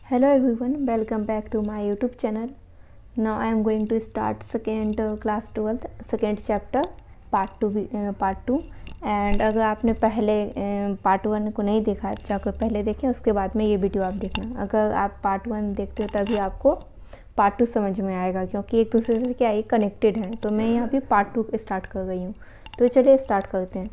Hello everyone, welcome back to my YouTube channel. Now I am going to start second class 12th second chapter part 2 and अगर आपने पहले part 1 को नहीं देखा जाकर पहले देखें, उसके बाद में ये वीडियो आप देखना। अगर आप पार्ट 1 देखते हो तभी आपको पार्ट 2 समझ में आएगा, क्योंकि एक दूसरे से क्या है, कनेक्टेड है। तो मैं यहाँ पे पार्ट 2 स्टार्ट कर गई हूँ। तो चलिए स्टार्ट करते हैं।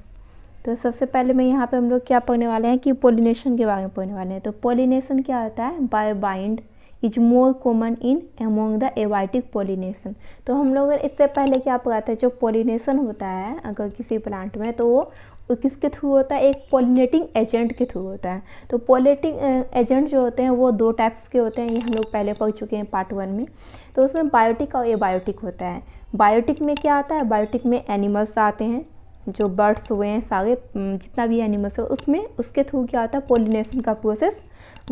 तो सबसे पहले मैं यहाँ पे हम लोग क्या पढ़ने वाले हैं कि पोलिनेशन के बारे में पढ़ने वाले हैं। तो पोलिनेशन क्या होता है? By wind is more common in among the abiotic pollination. तो हम लोग इससे पहले क्या पढ़ाते हैं, जो पोलिनेशन होता है अगर किसी प्लांट में, तो वो किसके थ्रू होता है? एक पोलिनेटिंग एजेंट के थ्रू होता है। तो पोलिनेटिंग एजेंट जो होते हैं वो दो टाइप्स के होते हैं, ये हम लोग पहले पढ़ चुके हैं पार्ट 1 में। तो उसमें बायोटिक और एबायोटिक होता है। बायोटिक में क्या आता है? बायोटिक में एनिमल्स आते हैं, जो बर्ड्स हुए हैं, सारे जितना भी एनिमल्स हो, उसमें उसके थ्रू क्या होता है? पोलिनेशन का प्रोसेस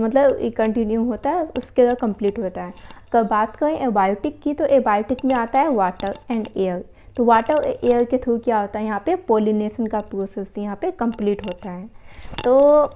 मतलब कंटिन्यू होता है, उसके बाद कंप्लीट होता है। अगर बात करें एबायोटिक की, तो एबायोटिक में आता है वाटर एंड एयर। तो वाटर एयर के थ्रू क्या होता है? यहाँ पे पोलिनेशन का प्रोसेस यहाँ पे कंप्लीट होता है। तो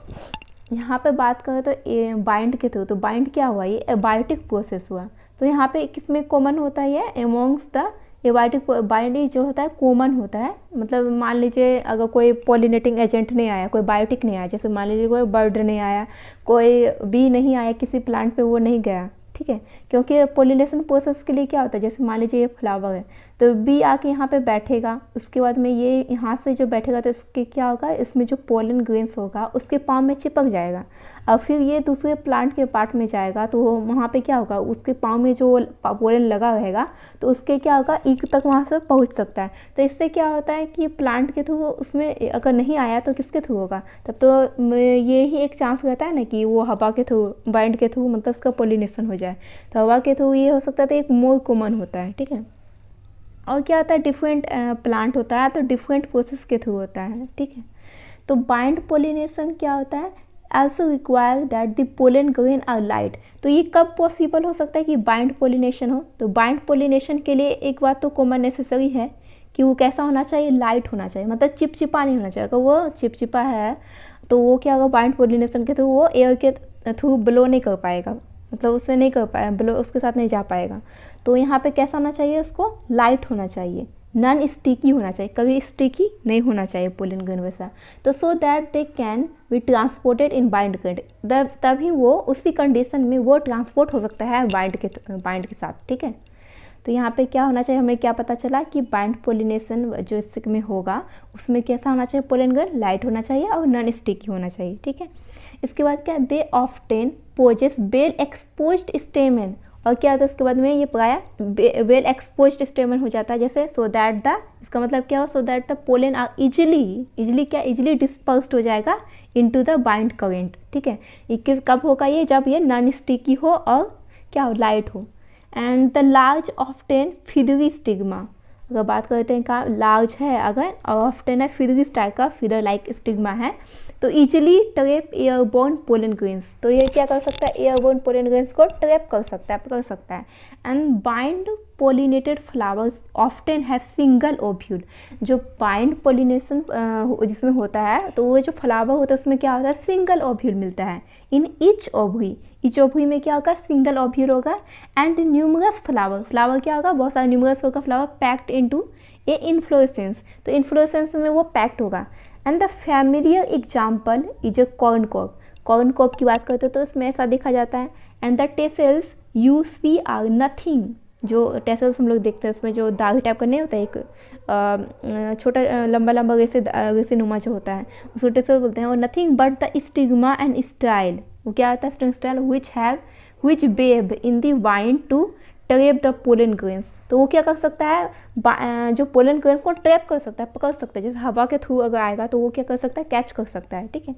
यहाँ पे बात करें तो बाइंड के थ्रू, तो बाइंड क्या हुआ? ये एबायोटिक प्रोसेस हुआ। तो यहाँ पे किसमें कॉमन होता है? ये एमोंग्स द एबायोटिक बाइंड जो होता है कॉमन होता है। मतलब मान लीजिए अगर कोई पॉलिनेटिंग एजेंट नहीं आया, कोई बायोटिक नहीं आया, जैसे मान लीजिए कोई बर्ड नहीं आया, कोई बी नहीं आया, किसी प्लांट पे वो नहीं गया, ठीक है, क्योंकि पोलिनेशन प्रोसेस के लिए क्या होता है, जैसे मान लीजिए ये फ्लावर है, तो बी आके यहाँ पे बैठेगा, उसके बाद में ये यहाँ से जो बैठेगा तो इसके क्या होगा, इसमें जो पोलन ग्रेन्स होगा उसके पाँव में चिपक जाएगा। और फिर ये दूसरे प्लांट के पार्ट में जाएगा, तो वहाँ पे क्या होगा, उसके पाँव में जो पोलन लगा रहेगा तो उसके क्या होगा, ईक तक वहाँ से पहुँच सकता है। तो इससे क्या होता है कि प्लांट के थ्रू उसमें अगर नहीं आया तो किसके थ्रू होगा? तब तो ये ही एक चांस रहता है ना कि वो हवा के थ्रू, बाइंड के थ्रू, मतलब उसका पोलिनेशन हो जाए। तो हवा के थ्रू ये हो सकता है, तो एक मोर कॉमन होता है, ठीक है। और क्या होता है, डिफरेंट प्लांट होता है तो डिफरेंट प्रोसेस के थ्रू होता है, ठीक है। तो बाइंड पोलिनेशन क्या होता है? also require that the pollen grain are light। तो ये कब पॉसिबल हो सकता है कि बाइंड पोलिनेशन हो? तो बाइंड पोलिनेशन के लिए एक बात तो कॉमन नेसेसरी है कि वो कैसा होना चाहिए? लाइट होना चाहिए, मतलब चिपचिपा नहीं होना चाहिए। अगर वो चिपचिपा है तो वो क्या होगा, बाइंड पोलिनेशन के थ्रू वो एयर के थ्रू ब्लो नहीं कर पाएगा, मतलब उससे नहीं कर पाएगा, ब्लो उसके साथ नहीं जा पाएगा। तो यहाँ पे कैसा होना चाहिए? उसको लाइट होना चाहिए, नॉन स्टिकी होना चाहिए, कभी स्टिकी नहीं होना चाहिए पोलन ग्रेन वैसा। तो so that they can be transported in bind grain, तभी वो उसी कंडीशन में वो ट्रांसपोर्ट हो सकता है बाइंड के साथ, ठीक है। तो यहाँ पे क्या होना चाहिए, हमें क्या पता चला कि बाइंड पोलिनेशन जो इसमें होगा उसमें कैसा होना चाहिए? पोलन ग्रेन लाइट होना चाहिए और नॉन स्टिकी होना चाहिए, ठीक है। इसके बाद क्या, they often possess well exposed stamen. और क्या होता है इसके बाद में, ये पढ़ाया वेल एक्सपोज्ड स्टेमन हो जाता है, जैसे सो दैट द, इसका मतलब क्या हो, so that the pollen are easily dispersed हो जाएगा इनटू द बाइंड करेंट, ठीक है। ये कब होगा? ये जब ये नॉन स्टिकी हो और क्या हो, लाइट हो। And the large often feathery stigma. अगर बात करते हैं का लार्ज है अगर, और ऑफ्टेन है फिदरी टाइप का, फिदर लाइक स्टिग्मा है, तो easily trap airborne pollen grains. तो ये क्या कर सकता है? एयरबोर्न पोलन ग्रेन्स को ट्रैप कर सकता है, पकड़ सकता है। And bind pollinated flowers often have single ovule. जो बाइंड पोलिनेशन जिसमें होता है, तो वो जो फ्लावर होता है उसमें क्या होता है? सिंगल ओव्यूल मिलता है in each ovary. Each ovary में क्या होगा? सिंगल ओव्यूल होगा। एंड न्यूमरस फ्लावर क्या होगा? बहुत सारा न्यूमरस होगा फ्लावर, पैक्ड इनटू ए इन्फ्लोरेसेंस। तो इन्फ्लोरेसेंस में वो पैक्ड होगा। And the familiar example is a corn Corp की बात करते हो तो इसमें ऐसा देखा जाता है। And the tassels you see are nothing. जो टेसल्स हम लोग देखते हैं उसमें जो दाग टाइप का नहीं होता है, एक छोटा लंबा लंबा रेसे नुमा जो होता है, उसको टेसल बोलते हैं। और nothing but the stigma and style, वो क्या होता है? Style which wave in the wind to trap the pollen grains. तो वो क्या कर सकता है? जो पोलन ग्रेन्स को ट्रैप कर सकता है, पकड़ सकता है। जैसे हवा के थ्रू अगर आएगा तो वो क्या कर सकता है? कैच कर सकता है, ठीक है।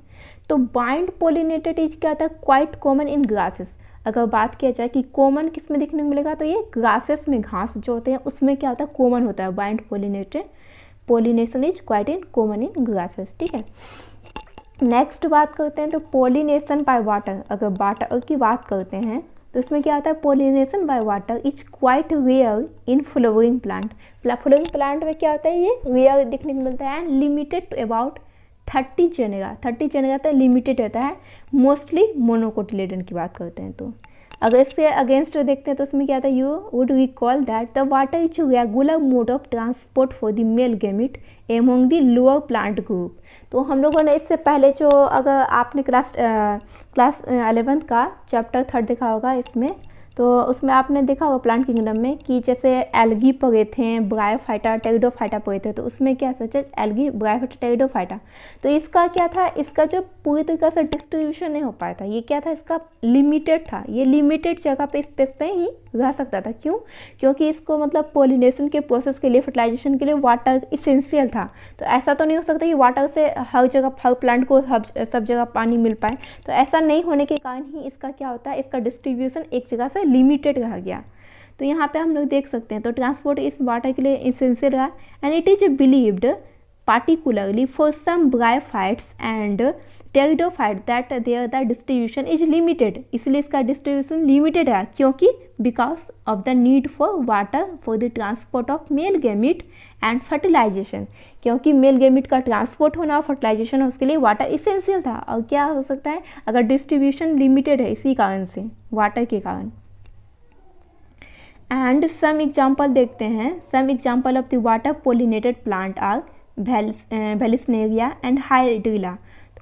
तो बाइंड पोलिनेटेड इज क्या होता है? Quite common in grasses. अगर बात किया जाए कि कॉमन किस में देखने को मिलेगा, तो ये ग्रासेस में, घास जो होते हैं उसमें क्या होता है? कॉमन होता है। Wind pollination is quite in common in grasses, ठीक है। नेक्स्ट बात करते हैं तो पोलिनेशन बाय वाटर। अगर वाटर की बात करते हैं तो इसमें क्या आता है? Pollination by water is quite rare in flowering plant. Flowering plant में क्या होता है? ये रेयर देखने को मिलता है, लिमिटेड टू अबाउट 30 जेनेगा तो लिमिटेड होता है, मोस्टली मोनोकोटिलेडन की बात करते हैं। तो अगर इसके अगेंस्ट देखते हैं तो उसमें क्या था, you would recall that the water is regular mode of transport for the male gamete among the lower plant group. तो हम लोगों ने इससे पहले जो, अगर आपने क्लास 11th का चैप्टर 3 देखा होगा इसमें, तो उसमें आपने देखा होगा प्लांट किंगडम में कि जैसे एल्गी पड़े थे, ब्रायोफाइटा, टेरिडोफाइटा पड़े थे। तो उसमें क्या सच है, एल्गी, ब्रायोफाइटा, टेरिडोफाइटा। तो इसका क्या था, इसका जो पूरी तरीके से डिस्ट्रीब्यूशन नहीं हो पाया था। ये क्या था, इसका लिमिटेड था, ये लिमिटेड जगह पे स्पेस पे ही रह सकता था। क्यों? क्योंकि इसको मतलब पोलिनेशन के प्रोसेस के लिए, फर्टिलाइजेशन के लिए वाटर इसेंशियल था। तो ऐसा तो नहीं हो सकता कि वाटर से हर जगह, हर प्लांट को सब जगह पानी मिल पाए। तो ऐसा नहीं होने के कारण ही इसका क्या होता है, इसका डिस्ट्रीब्यूशन एक जगह से लिमिटेड रह गया। तो यहाँ पे हम लोग देख सकते हैं, तो ट्रांसपोर्ट इस वाटर के लिए इसेंशियल रहा, and it is believed particularly for some bryophytes and pteridophytes that their the distribution is limited। इसलिए इसका डिस्ट्रीब्यूशन लिमिटेड है, क्योंकि because of the need for water for the transport of male gamete and fertilisation. क्योंकि male gamete का transport होना और fertilisation उसके लिए वाटर इसेंशियल था। और क्या हो सकता है, अगर डिस्ट्रीब्यूशन लिमिटेड है इसी कारण से, वाटर के कारण। एंड सम एग्जाम्पल देखते हैं, some example of the water pollinated plant are Vallisneria and Hydrilla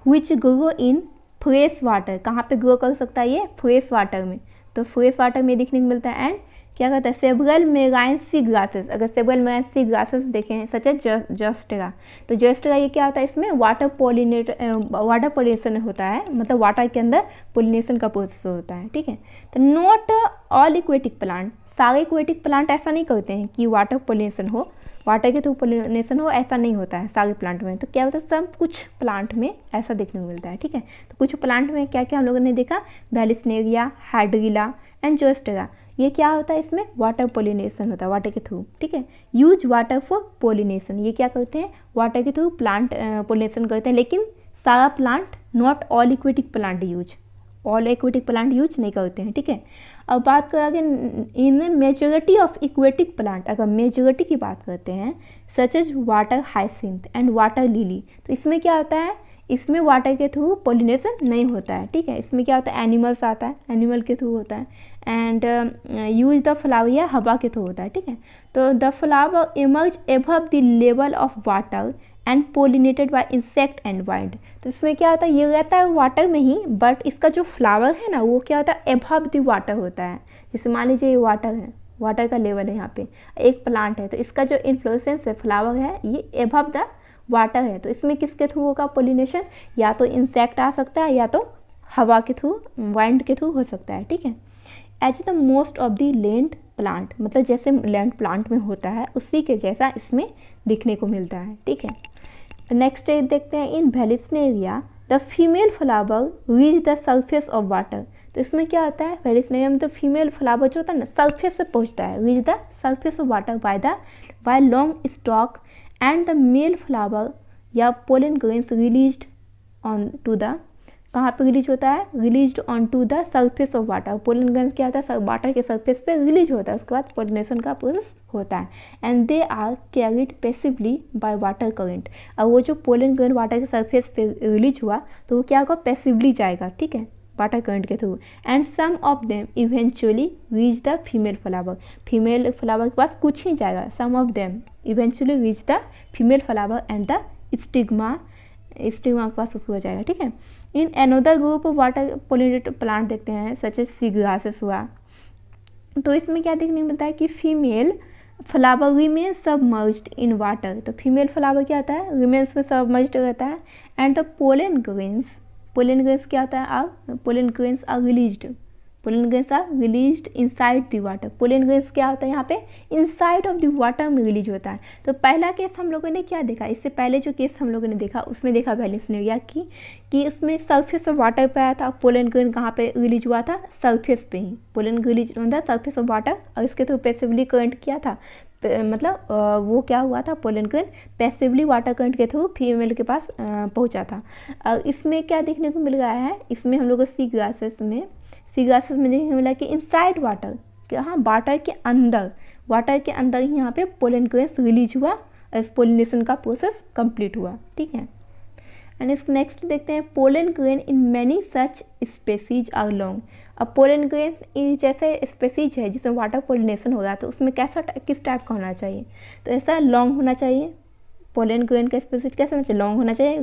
which grow in fresh water. कहाँ पे ग्रो कर सकता है ये, फ्रेश वाटर में। तो फ्रेश वाटर में देखने को मिलता है। एंड क्या कहता है, सेवरल मेराइन सी ग्रासेस। अगर सेवरल मेराइन सी ग्रासेस देखें सच है जोस्टेरा, तो जोस्टेरा ये क्या होता है, इसमें वाटर पोलिनेशन होता है, मतलब वाटर के अंदर पोलिनेशन का प्रोसेस होता है। ठीक है, तो नॉट ऑल इक्वेटिक प्लांट, सारे इक्वेटिक प्लांट ऐसा नहीं करते हैं कि वाटर पोलिनेशन हो, वाटर के थ्रू पोलिनेशन हो, ऐसा नहीं होता है सारे प्लांट में। तो क्या होता है, सब कुछ प्लांट में ऐसा देखने को मिलता है। ठीक है, तो कुछ प्लांट में क्या क्या हम लोगों ने देखा, वेलिस्नेरिया, हाइड्रिला एंड जोस्टेरा। ये क्या होता है, इसमें वाटर पोलिनेशन होता है वाटर के थ्रू। ठीक है, यूज वाटर फॉर पोलिनेशन, ये क्या करते हैं, वाटर के थ्रू प्लांट पोलिनेशन करते हैं। लेकिन सारा plant, not all aquatic plant use, all aquatic plant use नहीं करते हैं। ठीक है, अब बात करेंगे in majority of aquatic plant. अगर मेजॉरिटी की बात करते हैं, such as water hyacinth and water lily, तो इसमें क्या होता है, इसमें वाटर के थ्रू पोलिनेशन नहीं होता है। ठीक है, इसमें क्या होता है, एनिमल्स आता है, एनिमल के थ्रू होता है। एंड यूज द फ्लावर, या हवा के थ्रू होता है। ठीक है, तो the flower emerge above the level of water and pollinated bye insect and wild. तो इसमें क्या होता है, ये रहता है वाटर में ही, बट इसका जो फ्लावर है ना, वो क्या होता है, एबव द वाटर होता है। जैसे मान लीजिए ये वाटर है, वाटर का लेवल है, यहाँ पे एक प्लांट है, तो इसका जो इन्फ्लोरेसेंस है, फ्लावर है, ये एबव द वाटर है। तो इसमें किसके थ्रू होगा पोलिनेशन, या तो इंसेक्ट आ सकता है, या तो हवा के थ्रू, वाइंड के थ्रू हो सकता है। ठीक है, as the most of the land plant, मतलब जैसे लैंड प्लांट में होता है उसी के जैसा इसमें दिखने को मिलता है। ठीक है, नेक्स्ट देखते हैं, in Vallisneria the female flower reach the surface of water. तो इसमें क्या होता है, वेलिस्नेरिया में तो फीमेल फ्लावर जो होता है ना, सरफेस पे पहुंचता है, reach the surface of water by long stalk, and the male flower या pollen grains released on to the, कहाँ पे रिलीज होता है, released on to the surface of water. Pollen grains क्या होता है, वाटर के सरफेस पे रिलीज होता है, उसके बाद पोलिनेशन का प्रोसेस होता है। And they are carried passively by water current. और वो जो पोलन ग्रेन वाटर के सरफेस पे रिलीज हुआ, तो वो क्या होगा, पैसिवली जाएगा। ठीक है, वाटर करंट के through. And some of them eventually reach the female flower, female flower के पास कुछ ही जाएगा, some of them eventually reach the female flower and the stigma के पास उसको हो जाएगा। ठीक है, in another group of water pollinated plant देखते हैं, सच एज सी ग्रासेस हुआ। तो इसमें क्या देखने को मिलता है कि female flower remain submerged in water. तो फीमेल फ्लावर क्या होता है, रिमेन्स में सबमर्ज्ड रहता है। एंड द पोलन ग्रेन्स क्या होता है, pollen grains are released, pollen grains are released inside the water. Pollen grains क्या होता है, यहाँ पे इनसाइड ऑफ द वाटर में रिलीज होता है। तो पहला केस हम लोगों ने क्या देखा, इससे पहले जो केस हम लोगों ने देखा उसमें देखा वेलिस्नेरिया की, कि उसमें सरफेस ऑफ वाटर पे आया था। पोलन ग्रेन कहाँ पे रिलीज हुआ था, सरफेस पे ही, पोलन रिलीज होता सरफेस ऑफ वाटर, और इसके थ्रू पैसिवली करंट किया था, मतलब वो क्या हुआ था, pollen grain passively water current के थ्रू फीमेल के पास पहुँचा था। और इसमें क्या देखने को मिल रहा है, इसमें हम लोग को सी ग्रासेस में देखने को मिला कि इनसाइड वाटर, हाँ वाटर के अंदर ही यहाँ पे पोलन ग्रेन्स रिलीज हुआ और पोलिनेशन का प्रोसेस कंप्लीट हुआ। ठीक है, एंड इस नेक्स्ट देखते हैं pollen grain in many such species are long. अब पोलन ग्रेन जैसे स्पेसीज है जिसमें वाटर पोलिनेशन हो रहा है तो उसमें कैसा किस टाइप का होना चाहिए, तो ऐसा लॉन्ग होना चाहिए। पोलन ग्रेन का स्पेसीज कैसा होना चाहिए, लॉन्ग होना चाहिए,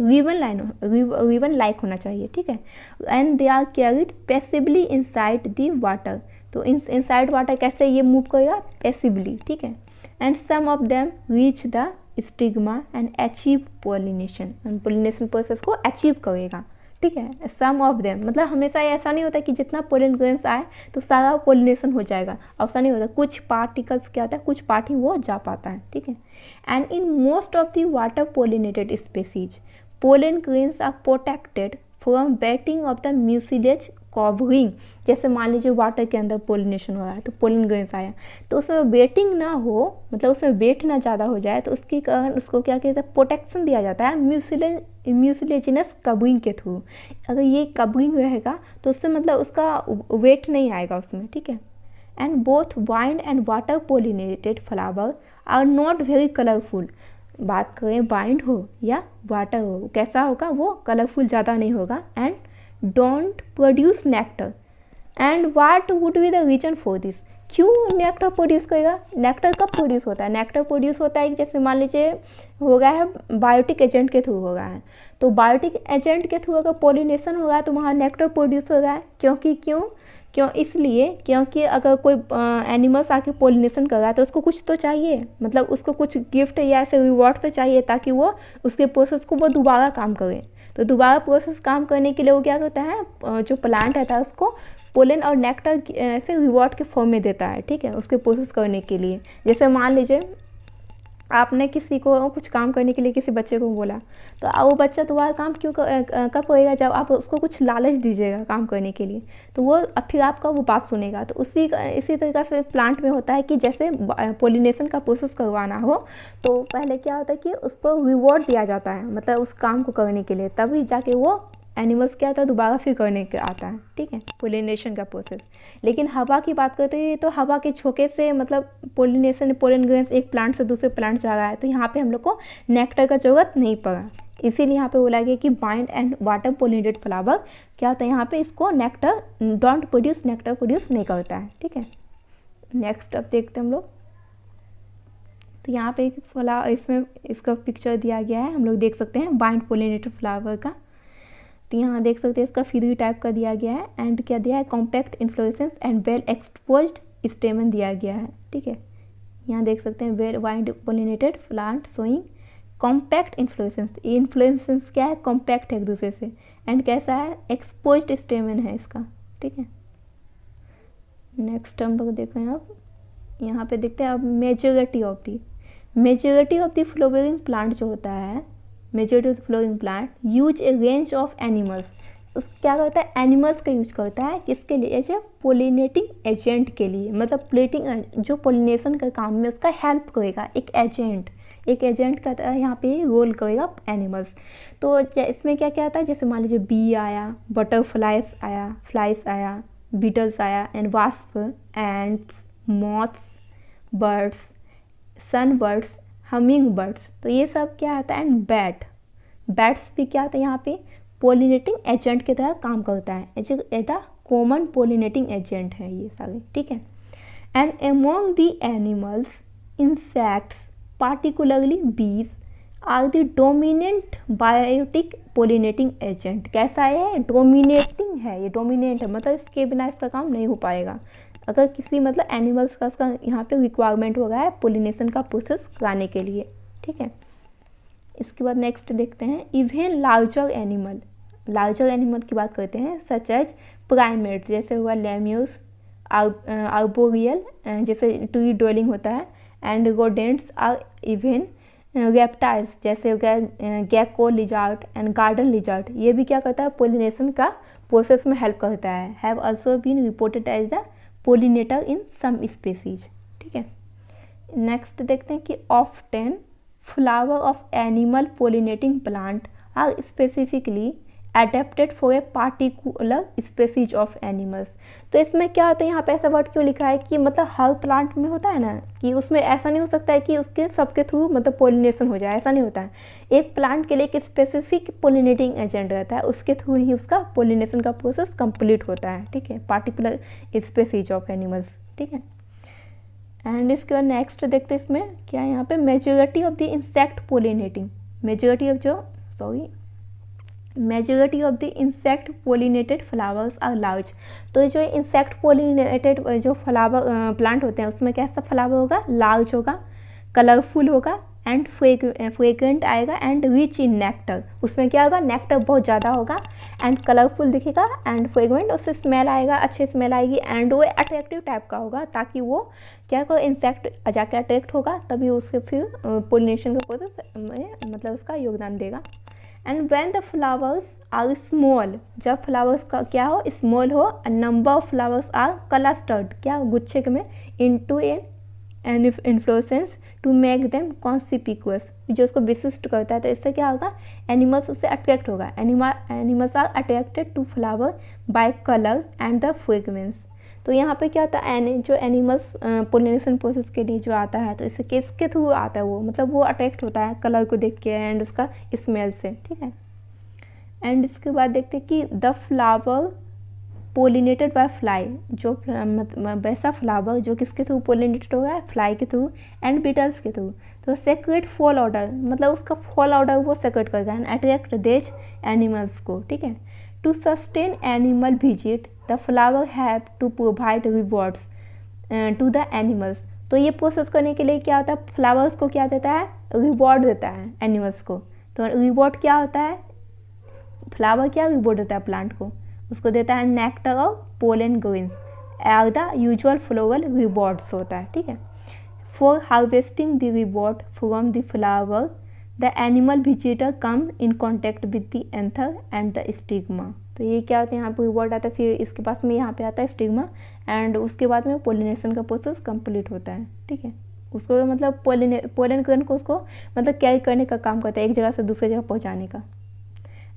रिबन लाइक होना चाहिए, ठीक है। And they are carried passively inside the water, तो इनसाइड वाटर कैसे ये मूव करेगा, पैसिवली, ठीक है। And some of them reach the stigma and achieve pollination, pollination process को अचीव करेगा, ठीक है। सम ऑफ देम मतलब हमेशा ऐसा नहीं होता कि जितना पोलन ग्रेन्स आए तो सारा पोलिनेशन हो जाएगा, ऐसा नहीं होता, कुछ पार्टिकल्स क्या होता है, कुछ पार्ट ही वो जा पाता है, ठीक है। And in most of the water pollinated species pollen grains are protected from wetting of the mucilage covering. जैसे मान लीजिए वाटर के अंदर पोलिनेशन हो रहा है तो पोलन ग्रेन्स आया तो उसमें वेटिंग ना हो, मतलब उसमें वेट ना ज़्यादा हो जाए, तो उसके कारण उसको क्या कहते हैं, प्रोटेक्शन दिया जाता है म्यूसिलेजिनस कवरिंग के थ्रू। अगर ये कवरिंग रहेगा तो उससे मतलब उसका वेट नहीं आएगा उसमें, ठीक है। And both wind and water pollinated flower are not very colourful. बात करें वाइंड हो या वाटर हो, कैसा होगा वो, कलरफुल ज़्यादा नहीं होगा। And don't produce nectar. And what would be the reason for this, क्यों नेक्टर प्रोड्यूस करेगा, नेक्टर कब प्रोड्यूस होता है, नेक्टर प्रोड्यूस होता है कि जैसे मान लीजिए हो गया है बायोटिक एजेंट के थ्रू हो रहा है, तो बायोटिक एजेंट के थ्रू अगर पोलिनेशन हो रहा है तो वहाँ नेक्टर प्रोड्यूस हो रहा है, क्योंकि क्यों इसलिए क्योंकि अगर कोई एनिमल्स आके पोलिनेशन कर रहा है तो उसको कुछ तो चाहिए, मतलब उसको कुछ गिफ्ट या ऐसे रिवॉर्ड तो चाहिए ताकि वो उसके प्रोसेस को वो दोबारा काम करे। तो दोबारा प्रोसेस काम करने के लिए वो क्या करता है, जो प्लांट रहता है उसको पोलन और नेक्टर ऐसे रिवॉर्ड के फॉर्म में देता है, ठीक है, उसके प्रोसेस करने के लिए। जैसे मान लीजिए आपने किसी को कुछ काम करने के लिए किसी बच्चे को बोला तो वो बच्चा दोबारा काम क्यों कब करेगा, जब आप उसको कुछ लालच दीजिएगा काम करने के लिए, तो वो फिर आपका वो बात सुनेगा। तो इसी तरीक़े से प्लांट में होता है कि जैसे पोलिनेशन का प्रोसेस करवाना हो तो पहले क्या होता है कि उसको रिवॉर्ड दिया जाता है, मतलब उस काम को करने के लिए, तभी जाके वो एनिमल्स क्या आता है दोबारा फिर करने के आता है, ठीक है, पोलिनेशन का प्रोसेस। लेकिन हवा की बात करते हैं तो हवा के झोंके से मतलब पोलिनेशन, पोलन ग्रेन्स एक प्लांट से दूसरे प्लांट जा रहा है, तो यहाँ पे हम लोग को नेक्टर का ज़रूरत नहीं पड़ा, इसीलिए यहाँ पे बोला गया कि bind and water pollinated flower क्या होता है, यहाँ पे इसको nectar don't produce, nectar produce नहीं करता है, ठीक है। नेक्स्ट अब देखते हैं हम लोग, तो यहाँ पे एक इसमें इसका पिक्चर दिया गया है, हम लोग देख सकते हैं बाइंड पोलिनेटेड फ्लावर का। तो यहाँ देख सकते हैं इसका फ्री टाइप का दिया गया है एंड क्या दिया है, compact inflorescence and well exposed स्टेमन दिया गया है, ठीक है। यहाँ देख सकते हैं well wind pollinated plant showing compact inflorescence, inflorescence क्या है, कॉम्पैक्ट है एक दूसरे से, एंड कैसा है, एक्सपोज्ड स्टेमन है इसका, ठीक है। नेक्स्ट हम लोग देख रहे हैं अब यहाँ पे देखते हैं अब majority of the flowering plant जो होता है, majority of the flowering plant use A range of animals, क्या करता है, एनिमल्स का यूज करता है, किसके लिए, ऐसे पोलिनेटिंग एजेंट के लिए, मतलब प्लेटिंग जो पोलिनेशन का काम में उसका हेल्प करेगा, एक एजेंट का यहाँ पे रोल करेगा एनिमल्स। तो इसमें क्या क्या आता है, जैसे मान लीजिए बी आया, फ्लाइस आया, बीटल्स आया, and wasp, ants, moths, birds, sun birds, humming birds, तो ये सब क्या आता है, एंड बैट्स भी क्या आता है यहाँ पे पोलिनेटिंग एजेंट की तरह काम करता है, as a common pollinating agent है ये सारे, ठीक है। And among the animals insects particularly bees are the dominant biotic pollinating agent. कैसा है, डोमिनेटिंग है, ये डोमिनेंट है, मतलब इसके बिना इसका काम नहीं हो पाएगा। अगर किसी मतलब एनिमल्स का इसका यहाँ पे रिक्वायरमेंट हो रहा है पोलिनेशन का प्रोसेस कराने के लिए, ठीक है। इसके बाद नेक्स्ट देखते हैं इवन लार्जर एनिमल की बात करते हैं, सच एज प्राइमेट्स, जैसे हुआ लेम्यूस, आर्बोरियल, जैसे ट्री ड्वेलिंग होता है, and rodents or even reptiles, जैसे हो गया gecko lizard and garden lizard, ये भी क्या करता है, पोलिनेशन का प्रोसेस में हेल्प करता है, have also been reported as the pollinator in some species, ठीक है। नेक्स्ट देखते हैं कि often flower of animal pollinating plant are specifically adapted for a particular species of animals. तो इसमें क्या होता है, यहाँ पे ऐसा वर्ड क्यों लिखा है कि मतलब हर प्लांट में होता है ना कि उसमें ऐसा नहीं हो सकता है कि उसके सबके थ्रू मतलब पोलिनेशन हो जाए, ऐसा नहीं होता है। एक प्लांट के लिए एक स्पेसिफिक पोलिनेटिंग एजेंट रहता है, उसके थ्रू ही उसका पोलिनेशन का प्रोसेस कंप्लीट होता है, ठीक है, पार्टिकुलर स्पेसीज ऑफ एनिमल्स, ठीक है। एंड इसके बाद नेक्स्ट देखते हैं इसमें क्या है, यहाँ पे majority of the insect pollinating, majority of the insect pollinated flowers are large. तो जो इंसेक्ट पोलिनेटेड जो फ्लावर प्लांट होते हैं उसमें कैसा फ्लावर होगा, लार्ज होगा, कलरफुल होगा एंड फ्रेग्रेंट आएगा एंड रिच इन नेक्टर। उसमें क्या होगा, नेक्टर बहुत ज़्यादा होगा एंड कलरफुल दिखेगा एंड फ्रेग्रेंट, उससे स्मेल आएगा, अच्छी स्मेल आएगी एंड वो अट्रैक्टिव टाइप का होगा, ताकि वो क्या को इंसेक्ट जाके अट्रैक्ट होगा तभी उसके फिर पोलिनेशन का प्रोसेस में मतलब उसका योगदान देगा। And when the flowers are small, जब फ्लावर्स का क्या हो, स्मॉल हो, number of flowers are clustered, क्या गुच्छे में, into an inflorescence to make them conspicuous, जो उसको विशिष्ट करता है। तो इससे क्या होगा, एनिमल्स उससे अट्रैक्ट होगा, animals are attracted to flower by colour and the fragrance. तो यहाँ पे क्या होता है, जो एनिमल्स पोलिनेशन प्रोसेस के लिए जो आता है तो इससे किसके थ्रू आता है, वो मतलब वो अट्रैक्ट होता है कलर को देख के एंड उसका स्मेल से, ठीक है। एंड इसके बाद देखते हैं कि the flower pollinated by fly, जो वैसा फ्लावर जो किसके थ्रू पोलिनेटेड होगा, फ्लाई के थ्रू एंड बीटल्स के थ्रू। तो सेक्रेट फॉल ऑर्डर, मतलब उसका फॉल ऑर्डर वो सेक्रेट करेगा एंड अट्रैक्ट देज एनिमल्स को, ठीक है। To sustain animal visit the flower have to provide rewards to the animals. तो ये प्रोसेस करने के लिए क्या होता है, फ्लावर्स को क्या देता है, रिवॉर्ड देता है एनिमल्स को। तो रिवॉर्ड क्या होता है, फ्लावर क्या रिवॉर्ड देता है प्लांट को, उसको देता है नेक्टर और pollen grains are the usual floral rewards होता है, ठीक है। For harvesting the reward from the flower the animal visitor come in contact with the anther and the stigma. तो ये क्या होता है, यहाँ पे रिवॉर्ड आता है, फिर इसके पास में यहाँ पे आता है स्टिग्मा एंड उसके बाद में पोलिनेशन का प्रोसेस कंप्लीट होता है, ठीक है। उसको मतलब पोलन ग्रेन को उसको मतलब कैरी करने का काम करता है, एक जगह से दूसरी जगह पहुँचाने का।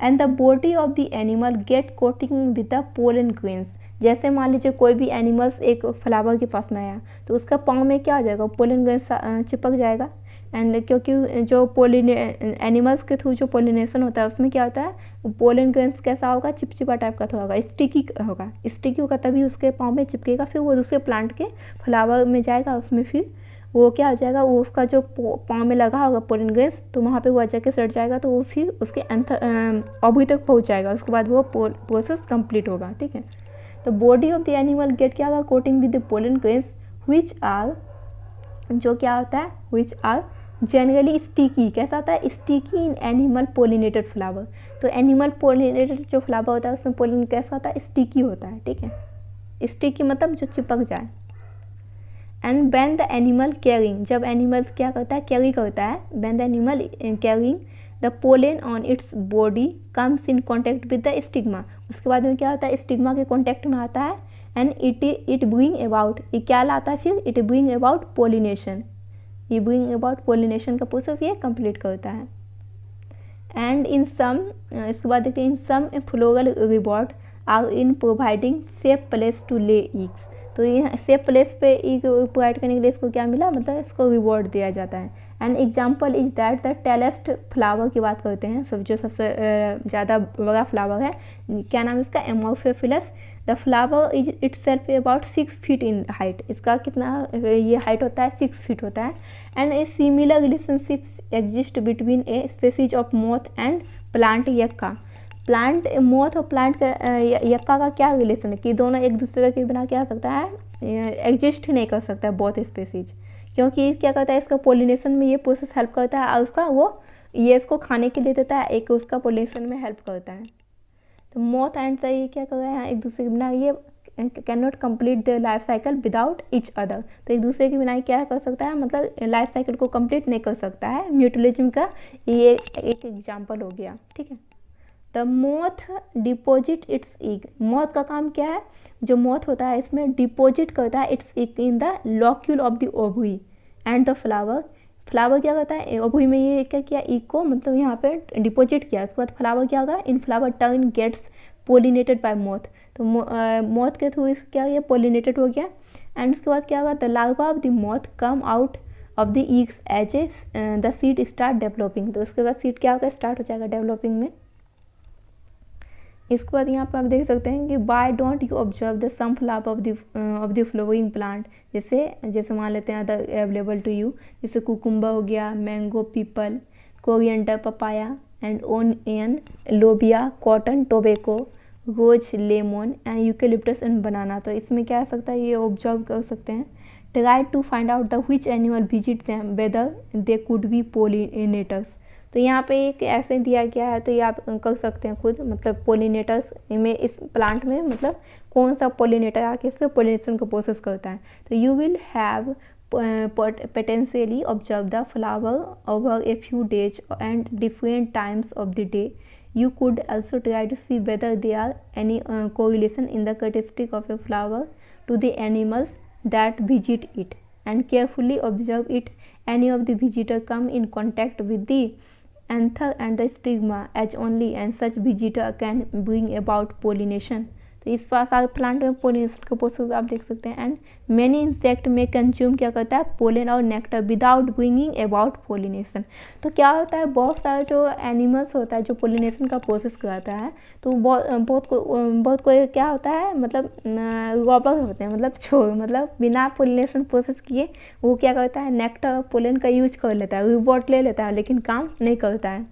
And the body of the animal gate coating with the pollen grains. जैसे मान लीजिए कोई भी एनिमल्स एक फ्लावर के पास में आया तो उसका पाँव में क्या हो जाएगा, पोलन ग्रेन्स चिपक जाएगा। एंड क्योंकि जो एनिमल्स के थ्रू जो पोलिनेशन होता है उसमें क्या होता है, पोलन ग्रेन्स कैसा होगा, चिपचिपा टाइप का होगा, स्टिकी होगा, तभी उसके पाँव में चिपकेगा, फिर वो दूसरे प्लांट के फ्लावर में जाएगा, उसमें फिर वो क्या हो जाएगा, वो उसका जो पाँव में लगा होगा पोलन ग्रेन्स तो वहाँ पे वो जाके सट जाएगा, तो वो फिर उसके ऑबरी तक पहुँच जाएगा, उसके बाद वो प्रोसेस कंप्लीट होगा, ठीक है। तो body of the animal get क्या होगा, coating with the pollen grains which are, जो क्या होता है, व्हिच आर जनरली स्टिकी, कैसा होता है, sticky in animal pollinated flower. तो एनिमल पोलिनेटेड जो फ्लावर होता है उसमें पोलिन कैसा होता है, स्टिकी होता है, ठीक है। स्टिकी मतलब जो चिपक जाए। And when the animal carrying, जब एनिमल क्या करता है, कैरी करता है, when the animal carrying the pollen on its body comes in contact with the stigma. उसके बाद में क्या होता है, स्टिग्मा के कॉन्टेक्ट में आता है एंड इट ब्रिंग अबाउट, ये क्या लाता है फिर, इट ब्रिंग अबाउट पोलिनेशन, ये ब्रिंग अबाउट पोलिनेशन का प्रोसेस ये कंप्लीट करता है। एंड इन सम, इसके बाद देखते हैं, in some floral reward are in providing safe place to lay eggs. तो ये सेफ प्लेस पे एग प्रोवाइड करने के लिए इसको क्या मिला, मतलब इसको रिवॉर्ड दिया जाता है। And example is that the tallest flower की बात करते हैं, सब जो सबसे ज़्यादा बड़ा फ्लावर है, क्या नाम है इसका, Amorphophallus. The flower is itself about 6 feet in height, इसका कितना ये हाइट होता है, 6 फीट होता है। And a similar relationship exist between a species of moth and plant yucca. Plant moth और प्लांट यक्का का क्या रिलेशन है कि दोनों एक दूसरे के बिना क्या सकता है, एग्जिस्ट नहीं कर सकता है बोथ स्पेसीज, क्योंकि क्या करता है, इसका पोलिनेशन में ये प्रोसेस हेल्प करता है और उसका वो ये इसको खाने के लिए देता है, एक उसका पोलिनेशन में हेल्प करता है। तो मोथ एंड से ये क्या कर रहे हैं, एक दूसरे के बिना ये can not complete the life cycle without each other. तो एक दूसरे के बिना क्या कर सकता है, मतलब लाइफ साइकिल को कंप्लीट नहीं कर सकता है। म्यूटुअलिज्म का ये एक एग्जाम्पल हो गया, ठीक है। The moth deposit it's egg, moth का काम क्या है, जो मोथ होता है इसमें डिपोजिट करता है it's egg in the locule of the ovary and the flower flower क्या करता है, अभी में ये क्या किया, इको मतलब यहाँ पे डिपॉजिट किया, उसके बाद फ्लावर क्या होगा, in flower turn gets pollinated by moth, तो मॉथ के थ्रू क्या किया, पोलिनेटेड हो गया। एंड उसके बाद क्या होगा, the larva of the moth come out of the eggs as a the seed start developing, तो उसके बाद सीड क्या होगा, स्टार्ट हो जाएगा डेवलपिंग में। इसके बाद यहाँ पर आप देख सकते हैं कि why don't you observe the some flower of the following plant, जैसे मान लेते हैं अदर अवेलेबल टू यू, जैसे कुकुम्बर हो गया, mango, peepal, coriander, papaya and onion, lobia, cotton, tobacco, rose, lemon and eucalyptus and banana. तो इसमें क्या आ सकता है, ये ऑब्जर्व कर सकते हैं। Try to find out the which animal visit them whether they could be pollinators, तो यहाँ पे एक ऐसे दिया गया है, तो ये आप कर सकते हैं खुद, मतलब पोलिनेटर्स में इस प्लांट में मतलब कौन सा पोलिनेटर आके इससे पोलिनेशन का प्रोसेस करता है। तो you will have potentially observe the flower over a few days and different times of the day. You could also try to see whether there are any correlation in the characteristic of a flower to the animals that visit it, and carefully observe it. Any of the visitor come in contact with the anther and the stigma as only, and such visitor can bring about pollination. तो इस सारे plant में pollination का process आप देख सकते हैं। And many insect में कंज्यूम क्या करता है, पोलन और nectar without bringing about pollination. तो क्या होता है, बहुत सारे जो एनिमल्स होता है जो पोलिनेशन का प्रोसेस कराता है, तो बहुत कोई क्या होता है, मतलब रॉबर होते हैं, मतलब छोर, मतलब बिना पोलिनेशन प्रोसेस किए वो क्या करता है, नेक्टर पोलन का यूज कर लेता है, रिवॉर्ड ले लेता है, लेकिन काम नहीं करता है।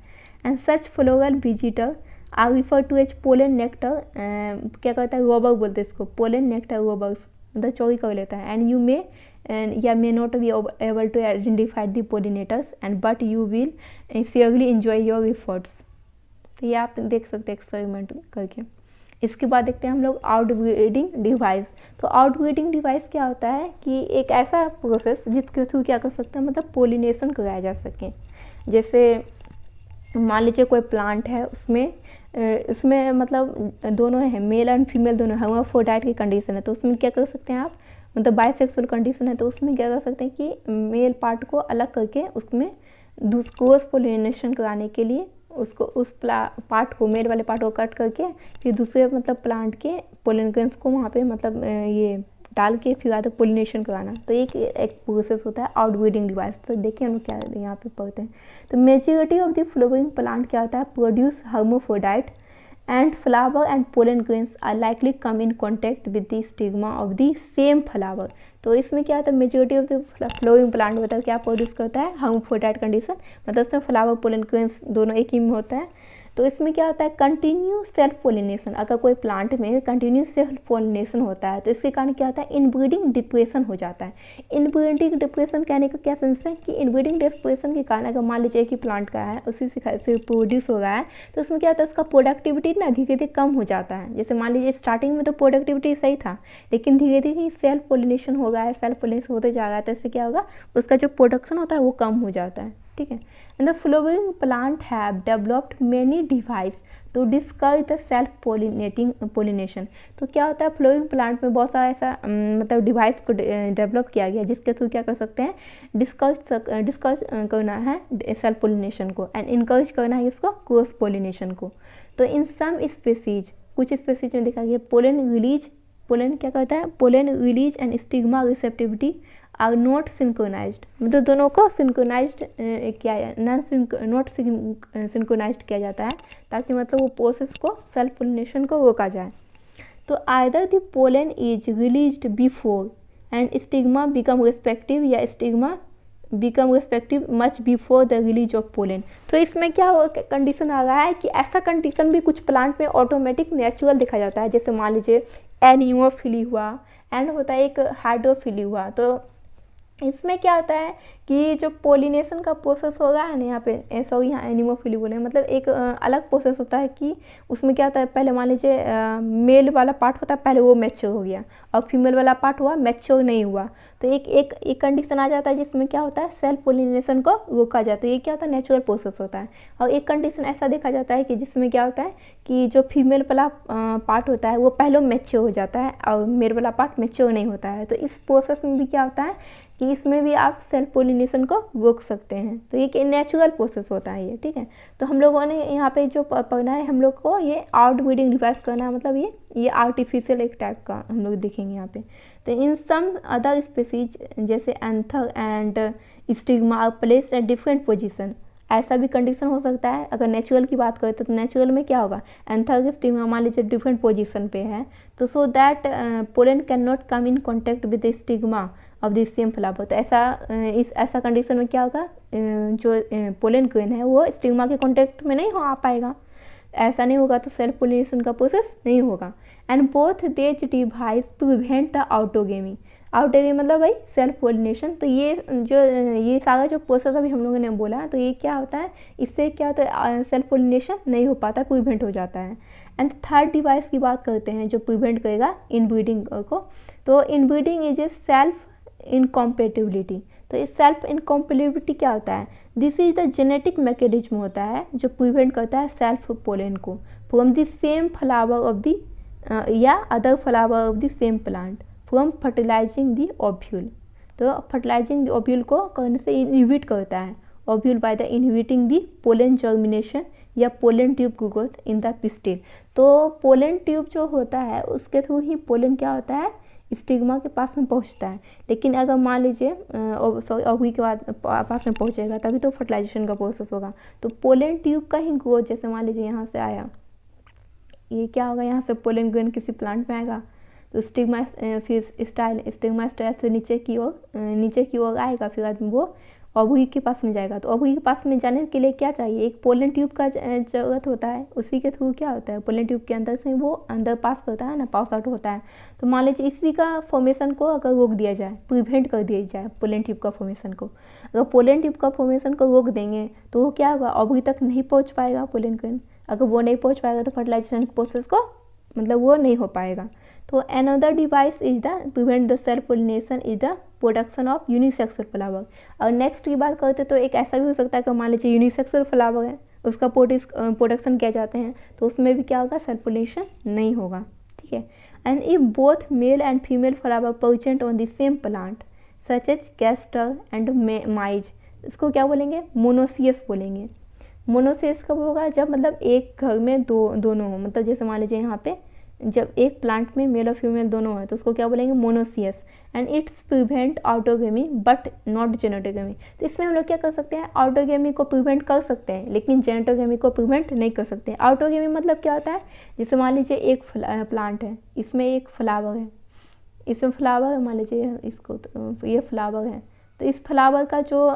And such floral visitor are refer to as pollen nectar, क्या कहता है, रोबर बोलते हैं इसको, पोलन नेक्टर रोबर्स, मतलब चोरी कर लेता है। एंड यू मे या may not be able to identify the pollinators and but you will surely enjoy your efforts. तो ये आप देख सकते हैं एक्सपेरिमेंट करके। इसके बाद देखते हैं हम लोग आउटब्रीडिंग डिवाइस। तो आउटब्रीडिंग डिवाइस क्या होता है कि एक ऐसा प्रोसेस जिसके थ्रू क्या कर सकते हैं, मतलब पोलिनेशन कराया जा सके। जैसे मान लीजिए कोई प्लांट है, उसमें मतलब दोनों है, मेल एंड फीमेल दोनों है, हर्माफ्रोडाइट की कंडीशन है, तो उसमें क्या कर सकते हैं आप, मतलब बाइसेक्सुअल कंडीशन है, तो उसमें क्या कर सकते हैं कि मेल पार्ट को अलग करके उसमें क्रॉस पोलिनेशन कराने के लिए उसको उस पार्ट को, मेल वाले पार्ट को कट करके फिर दूसरे मतलब प्लांट के पोलन ग्रेन्स को वहाँ पे मतलब ये डाल के फिर आगे पोलिनेशन कराना। तो एक प्रोसेस होता है आउटब्रीडिंग डिवाइस। तो देखिए हम क्या यहाँ पे पढ़ते हैं। तो majority of the flowering plant क्या होता है, produce hermaphrodite and flower and pollen grains are likely come in contact with the stigma of the same flower. तो इसमें क्या होता है, majority of the flowering plant बताओ क्या प्रोड्यूस करता है, हर्माफ्रोडाइट कंडीशन, मतलब उसमें फ्लावर पोलन ग्रेन्स दोनों एक ही में होता है। तो इसमें क्या होता है, कंटिन्यू सेल्फ पोलिनेशन। अगर कोई प्लांट में कंटिन्यू सेल्फ पोलिनेशन होता है तो इसके कारण क्या होता है, इनब्रीडिंग डिप्रेशन हो जाता है। इनब्रीडिंग डिप्रेशन कहने का क्या सेंस है कि इनब्रीडिंग डिप्रेशन के कारण अगर मान लीजिए कि प्लांट का है, उसी से प्रोड्यूस हो रहा है, तो उसमें क्या होता है, उसका प्रोडक्टिविटी ना धीरे धीरे कम हो जाता है। जैसे मान लीजिए स्टार्टिंग में तो प्रोडक्टिविटी सही था, लेकिन धीरे धीरे सेल्फ पोलिनेशन हो रहा है, सेल्फ पोलिनेशन होते जा रहा है, तो इससे क्या होगा, उसका जो प्रोडक्शन होता है वो कम हो जाता है। ठीक है। And the flowering plant have developed many devices to discourage the self pollination। तो क्या होता है, फ्लोइंग प्लांट में बहुत सारा ऐसा मतलब डिवाइस को डेवलप किया गया जिसके थ्रू क्या कर सकते हैं, डिस्कस करना है सेल्फ पोलिनेशन को एंड इनकरेज करना है इसको क्रॉस पोलिनेशन को। तो इन सम स्पेसीज, कुछ स्पेसीज में देखा गया पोलन क्या करता है, pollen release and stigma receptivity are not synchronised, मतलब दोनों को सिंक्रोनाइज्ड नॉट सिंक्रोनाइज्ड किया जाता है ताकि मतलब वो प्रोसेस को सेल्फ पोलिनेशन को रोका जाए। तो either the pollen is released before and stigma become respective, या stigma become respective much before the release of pollen. तो इसमें क्या कंडीशन आ रहा है कि ऐसा कंडीशन भी कुछ प्लांट में ऑटोमेटिक नेचुरल देखा जाता है। जैसे मान लीजिए एनिमोफिली हुआ, एंड होता है एक हाइड्रोफिली हुआ। तो इसमें क्या होता है कि जो पोलिनेशन का प्रोसेस होगा है ना, यहाँ पे सॉरी यहाँ एनिमोफिली बोले, मतलब एक अलग प्रोसेस होता है कि उसमें क्या होता है, पहले मान लीजिए मेल वाला पार्ट होता है, पहले वो मैच्योर हो गया, और फीमेल वाला पार्ट हुआ मैच्योर नहीं हुआ। तो एक कंडीशन आ जाता है जिसमें क्या होता है, सेल्फ पोलिनेशन को रोका जाता है। ये क्या होता है, नेचुरल प्रोसेस होता है। और एक कंडीशन ऐसा देखा जाता है कि जिसमें क्या होता है कि जो फीमेल वाला पार्ट होता है वो पहले मैच्योर हो जाता है और मेल वाला पार्ट मैच्योर नहीं होता है। तो इस प्रोसेस में भी क्या होता है कि इसमें भी आप सेल्फ पोलिनेशन पोलिनेशन को रोक सकते हैं। तो ये कि नेचुरल प्रोसेस होता है ये, ठीक है। तो हम लोगों ने यहाँ पे जो पढ़ना है, हम लोग को ये आउट ब्रीडिंग डिवाइस करना है, मतलब ये आर्टिफिशियल एक टाइप का हम लोग देखेंगे यहाँ पे। तो इन सम अदर स्पीसीज जैसे anther and stigma are placed at different position, ऐसा भी कंडीशन हो सकता है। अगर नेचुरल की बात करते तो नेचुरल में क्या होगा, एंथर के स्टिग्मा मान लीजिए डिफरेंट पोजीशन पे है, तो so that pollen can not come in contact with the stigma of the same flower. तो ऐसा कंडीशन में क्या होगा, जो पोलन ग्रेन है वो स्टिग्मा के कॉन्टैक्ट में नहीं आ पाएगा। ऐसा नहीं होगा तो सेल्फ पोलिनेशन का प्रोसेस नहीं होगा। एंड बोथ देज डिवाइस प्रिवेंट द आउटोगेमी। आउटोगेमी मतलब भाई सेल्फ पोलिनेशन। तो ये सारा जो प्रोसेस अभी हम लोगों ने बोला, तो ये क्या होता है, इससे क्या होता है, सेल्फ पोलिनेशन नहीं हो पाता, प्रिवेंट हो जाता है। एंड थर्ड डिवाइस की बात करते हैं जो प्रिवेंट करेगा इनब्रीडिंग को। तो inbreeding is a self incompatibility. तो इस सेल्फ इनकॉम्पेटिबिलिटी क्या होता है, this is the genetic mechanism होता है जो प्रिवेंट करता है सेल्फ पोलन को from the same flower of the या other flower of the same plant from fertilising the ovule. तो फर्टिलाइजिंग द ओव्यूल को करने से इनहिबिट करता है ovule by the inhibiting the pollen germination या pollen tube growth in the pistil. तो pollen tube जो होता है उसके थ्रू ही पोलन क्या होता है, स्टिग्मा के पास में पहुंचता है। लेकिन अगर मान लीजिए ओव्यूल के बाद पास में पहुंचेगा तभी तो फर्टिलाइजेशन का प्रोसेस होगा। तो पोलन ट्यूब का ही ग्रोथ, जैसे मान लीजिए यहाँ से आया, ये क्या होगा, यहाँ से पोलन ग्रेन किसी प्लांट में आएगा तो स्टिग्मा फिर स्टिग्मा स्टाइल से नीचे की ओर आएगा, फिर बाद में वो ओव्यूल के पास में जाएगा। तो ओव्यूल के पास में जाने के लिए क्या चाहिए, एक पोलन ट्यूब का जरूरत होता है। उसी के थ्रू क्या होता है, पोलन ट्यूब के अंदर से वो अंदर पास करता है ना, पास आउट होता है। तो मान लीजिए इसी का फॉर्मेशन को अगर रोक दिया जाए, प्रिवेंट कर दिया जाए पोलन ट्यूब का फॉर्मेशन को, अगर पोलन ट्यूब का फॉर्मेशन को रोक देंगे तो वो क्या होगा, ओव्यूल तक नहीं पहुँच पाएगा पोलन ग्रेन। अगर वो नहीं पहुँच पाएगा तो फर्टिलाइजेशन प्रोसेस को मतलब वो नहीं हो पाएगा। तो another device is the prevent the self pollination is the production of unisexual flower. और नेक्स्ट की बात करते तो एक ऐसा भी हो सकता है कि मान लीजिए यूनिसेक्सुअल फ्लावर है, उसका प्रोडक्शन किया जाते हैं, तो उसमें भी क्या होगा, सेल्फ पोलिनेशन नहीं होगा, ठीक है। And if both male and female flower present on the same plant such as castor and maize, इसको क्या बोलेंगे, मोनोसियस बोलेंगे। मोनोसियस कब होगा, जब मतलब एक घर में दोनों हो, मतलब जैसे मान लीजिए यहाँ पे जब एक प्लांट में मेल और फीमेल दोनों है तो उसको क्या बोलेंगे, monoecious. And it's prevent autogamy but not geitonogamy. तो इसमें हम लोग क्या कर सकते हैं, आउटोगेमी को प्रिवेंट कर सकते हैं लेकिन जेनेटोगेमी को प्रिवेंट नहीं कर सकते। आउटोगेमी मतलब क्या होता है, जैसे मान लीजिए एक प्लांट है, इसमें एक फ्लावर है, इसमें फ्लावर है, मान लीजिए इसको तो ये फ्लावर है, तो इस फ्लावर का जो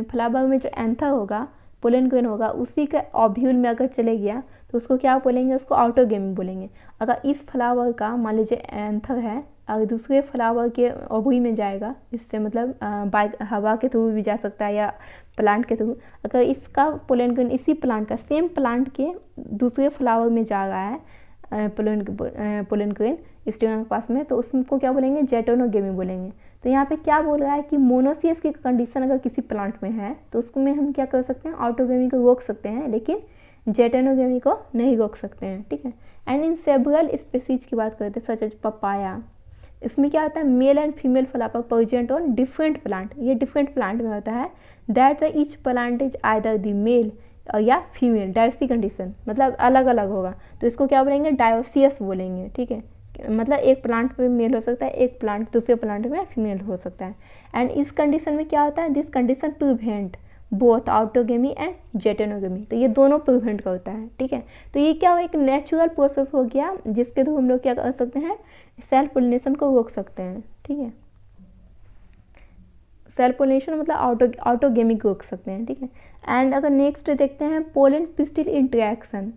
फ्लावर में जो एंथर होगा, पोलन ग्रेन होगा, उसी के ओव्यूल में अगर चले गया तो उसको क्या बोलेंगे, उसको आउटोगेमी बोलेंगे। अगर इस फ्लावर का मान लीजिए एंथर है, अगर दूसरे फ्लावर के ओव्यूल में जाएगा, इससे मतलब बाय हवा के थ्रू भी जा सकता है या प्लांट के थ्रू, अगर इसका पोलन ग्रेन इसी प्लांट का सेम प्लांट के दूसरे फ्लावर में जा रहा है पोलन ग्रेन स्टिग्मा के पास में, तो उसको क्या बोलेंगे, जेटोनोगेमी बोलेंगे। तो यहाँ पे क्या बोल रहा है कि मोनोसियस की कंडीशन अगर किसी प्लांट में है तो उसको में हम क्या कर सकते हैं, आउटोगेमी को रोक सकते हैं लेकिन जेटोनोगेमी को नहीं रोक सकते हैं, ठीक है। एंड इन सेवरल स्पीसीज की बात करते हैं सच एज पपाया, इसमें क्या होता है, male and female flower present on different plant, ये डिफरेंट प्लांट में होता है, that each plant is either the male या फीमेल, डायोसी कंडीशन मतलब अलग अलग होगा, तो इसको क्या बोलेंगे, डायोसियस बोलेंगे, ठीक है। मतलब एक प्लांट में मेल हो सकता है, एक प्लांट दूसरे प्लांट में फीमेल हो सकता है। एंड इस कंडीशन में क्या होता है, this condition prevent both autogamy and geitonogamy, तो ये दोनों प्रिवेंट करता है, ठीक है। तो ये क्या हो, एक नेचुरल प्रोसेस हो गया जिसके थ्रू हम लोग क्या कर सकते हैं, सेल्फ पोलिनेशन को रोक सकते हैं, ठीक है। सेल्फ पोलिनेशन मतलब आउटोगेमी को रोक सकते हैं, ठीक है। एंड अगर नेक्स्ट देखते हैं पोलन पिस्टिल इंटरेक्शन,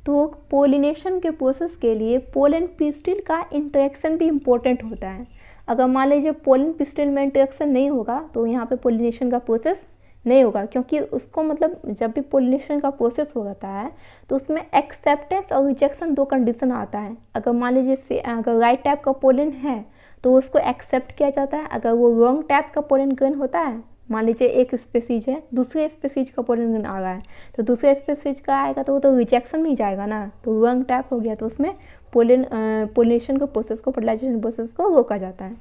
तो पोलिनेशन के प्रोसेस के लिए पोलन पिस्टिल का इंटरेक्शन भी इम्पोर्टेंट होता है। अगर मान लीजिए पोलन पिस्टिल में इंटरेक्शन नहीं होगा तो यहाँ पे पोलिनेशन का प्रोसेस नहीं होगा, क्योंकि उसको मतलब जब भी पोलिनेशन का प्रोसेस होता है तो उसमें एक्सेप्टेंस और रिजेक्शन दो कंडीशन आता है। अगर मान लीजिए अगर राइट टाइप का पोलन है तो उसको एक्सेप्ट किया जाता है, अगर वो रॉन्ग टाइप का पोलन ग्रेन होता है, मान लीजिए एक स्पीसीज है, दूसरे स्पीसीज का पोलन आ रहा है, तो दूसरे स्पीसीज का आएगा तो वो तो रिजेक्शन में ही जाएगा ना, तो रॉन्ग टाइप हो गया तो उसमें पोलिनेशन के प्रोसेस को, फर्टिलाइजेशन प्रोसेस को रोका जाता है।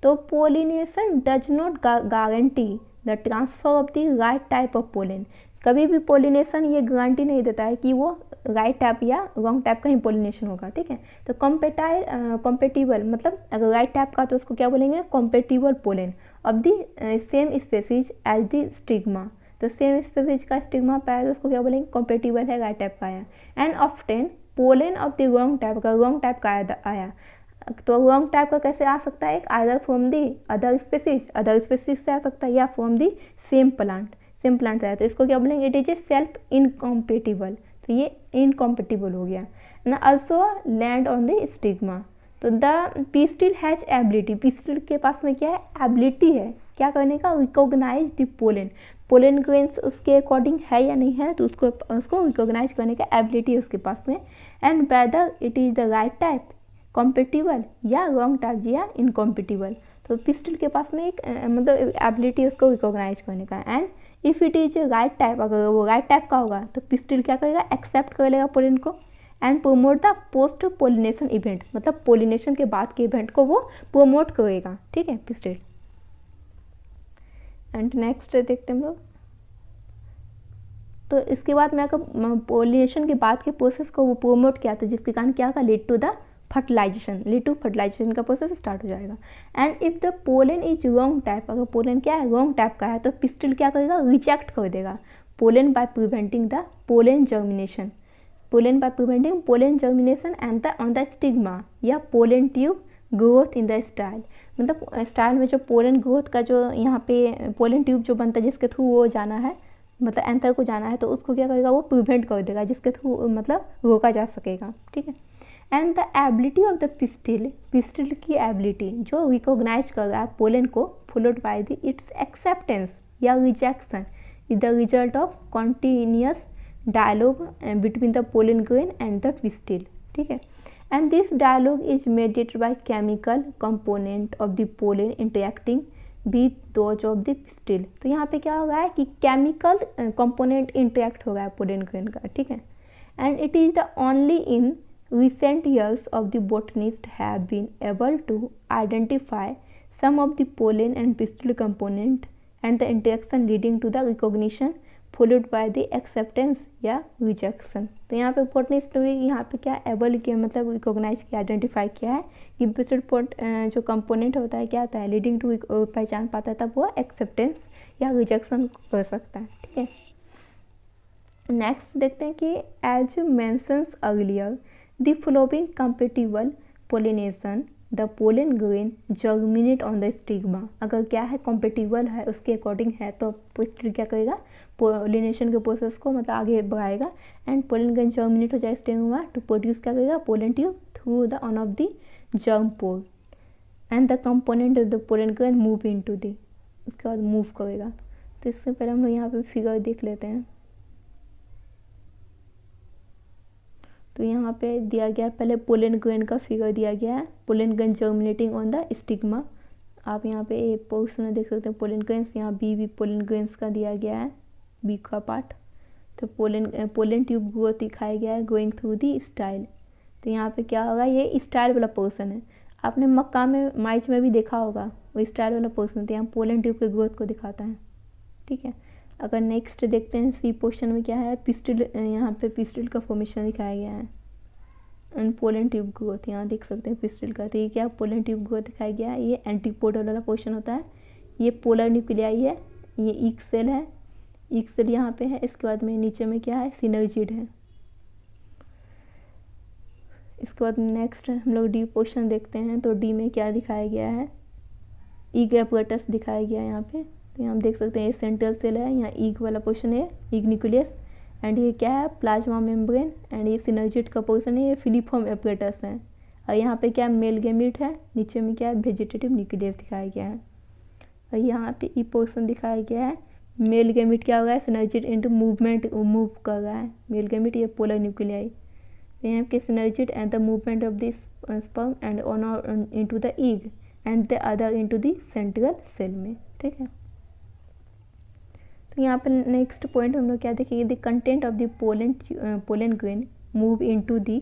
तो pollination does not guarantee the transfer of the right type of pollen. कभी भी पोलिनेशन ये गारंटी नहीं देता है कि वो राइट टाइप या रॉन्ग टाइप का ही पोलिनेशन होगा, ठीक है। तो कॉम्पेटिबल मतलब अगर राइट टाइप का तो उसको क्या बोलेंगे, compatible pollen of the same species as the stigma. तो सेम स्पेसीज का स्टिग्मा पाया तो उसको क्या बोलेंगे, कॉम्पेटिबल है, राइट टाइप का आया। And often pollen of the wrong type का, रॉन्ग टाइप का आया तो रॉन्ग टाइप का कैसे आ सकता है, either from the other species से आ सकता है या फ्रॉम दी सेम प्लांट से आया। तो इसको क्या बोलेंगे, it is a self incompatible. तो ये इनकॉम्पेटिबल हो गया ना। Also land on the stigma. तो the pistil has ability, pistil के पास में क्या है, एबिलिटी है क्या करने का, रिकॉग्नाइज द पोलन ग्रेन्स उसके अकॉर्डिंग है या नहीं है, तो उसको रिकॉग्नाइज करने का एबिलिटी है उसके पास में। And whether it is the right type, compatible या रॉन्ग टाइप या इनकॉम्पेटिबल। तो पिस्टिल के पास में एक मतलब एबिलिटी उसको रिकॉग्नाइज करने का। And if it is right type, अगर वो राइट टाइप का होगा तो पिस्टिल क्या करेगा, एक्सेप्ट कर लेगा पोलन को and promote the post pollination event, मतलब पोलिनेशन के बाद के इवेंट को वो प्रोमोट करेगा, ठीक है, पिस्टिल। एंड नेक्स्ट देखते हैं हम लोग। तो इसके बाद मैं पोलिनेशन के बाद के प्रोसेस को वो प्रोमोट किया तो जिसके कारण क्या होगा, लीड टू फर्टिलाइजेशन का प्रोसेस स्टार्ट हो जाएगा। And if the pollen is wrong type, अगर पोलन क्या है, रॉन्ग टाइप का है, तो पिस्टिल क्या करेगा, रिजेक्ट कर देगा pollen by preventing the pollen germination and the on the stigma या pollen tube growth in the style. मतलब स्टाइल में जो पोलन ग्रोथ का जो यहाँ पे पोलन ट्यूब जो बनता है जिसके थ्रू वो जाना है, मतलब एंथर को जाना है, तो उसको क्या करेगा, वो प्रिवेंट कर देगा, जिसके थ्रू मतलब रोका जा सकेगा, ठीक है। And the ability of the pistil की एबिलिटी जो रिकॉग्नाइज कर रहा है पोलन को, followed by the its acceptance या rejection is the result of continuous dialogue between the pollen grain and the pistil, ठीक है। And this dialogue is mediated by chemical component of the pollen interacting with those of the pistil. तो यहाँ पे क्या हो रहा है कि केमिकल कंपोनेंट इंटरेक्ट हो रहा है पोलन ग्रेन का, ठीक है। And it is the only in recent years of the botanists have been able to identify some of the pollen and pistil component and the interaction leading to the recognition followed by the acceptance या rejection। तो यहाँ पे botanist भी यहाँ पे क्या able किया, मतलब रिकॉग्नाइज किया, आइडेंटिफाई किया है कि पिस्टिल जो कंपोनेंट होता है क्या होता है, लीडिंग टू पहचान पाता है, तब वो एक्सेप्टेंस या रिजेक्शन कर सकता है, ठीक है। नेक्स्ट देखते हैं कि as mentions earlier the following compatible pollination the pollen grain germinate on the stigma। अगर क्या है, compatible है, उसके अकॉर्डिंग है, तो पिस्टिल क्या करेगा, पोलिनेशन के प्रोसेस को मतलब आगे बढ़ाएगा एंड पोलन ग्रेन जर्मिनेट हो जाए स्टिग्मा टू प्रोड्यूस क्या करेगा, pollen tube through the on of the germ pore and the component of the pollen grain move into the, उसके बाद मूव करेगा। तो इससे पहले हम लोग यहाँ पे फिगर देख लेते हैं। तो यहाँ पे दिया गया है, पहले पोलन ग्रेन का फिगर दिया गया है, pollen grain germinating on the stigma. आप यहाँ पे ए पोर्शन देख सकते हैं पोलन ग्रेन्स, यहाँ बी पोलन ग्रेन्स का दिया गया है, बी का पार्ट। तो पोलन ट्यूब ग्रोथ दिखाया गया है गोइंग थ्रू दी स्टाइल। तो यहाँ पे क्या होगा, ये स्टाइल वाला पोर्शन है, आपने मक्का में माइच में भी देखा होगा, वो स्टाइल वाला पोर्शन, तो यहाँ पोलन ट्यूब के ग्रोथ को दिखाता है, ठीक है। अगर नेक्स्ट देखते हैं सी पोर्शन में क्या है, पिस्टिल, यहाँ पे पिस्टिल का फॉर्मेशन दिखाया गया है एंड पोलन ट्यूब ग्रोथ, यहाँ देख सकते हैं पिस्टिल का। तो ये क्या पोलन ट्यूब ग्रोथ दिखाया गया है, ये एंटीपोडल वाला पोर्शन होता है, ये पोलर न्यूक्लियाई है, ये ईक सेल है, ईक सेल यहाँ पे है, इसके बाद में नीचे में क्या है, सिनर्जिड है। इसके बाद नेक्स्ट हम लोग डी पोर्शन देखते हैं। तो डी में क्या दिखाया गया है, ईग एपरेटस दिखाया गया है यहाँ पे। तो यहाँ हम देख सकते हैं ये सेंट्रल सेल है, यहाँ ईग वाला पोर्शन है, ईग न्यूक्लियस, एंड ये क्या है, प्लाज्मा मेम्ब्रेन, एंड ये सिनर्जिड का पोर्शन है, ये फिलीफॉर्म एपरेटस है। और यहाँ पे क्या मेल गैमीट है, नीचे में क्या है, वेजिटेटिव न्यूक्लियस दिखाया गया है। और यहाँ पे ई पोर्शन दिखाया गया है, मेल गैमीट क्या हो रहा है, सिनर्जिड इनटू मूवमेंट, मूव कर रहा है मेल गैमीट, ये पोलर न्यूक्लियाई। यहाँ पे synergid and the movement of this sperm and one into the egg and the other into the central cell में, ठीक है। तो यहाँ पे नेक्स्ट पॉइंट हम लोग क्या देखेंगे, the content of the pollen grain move into the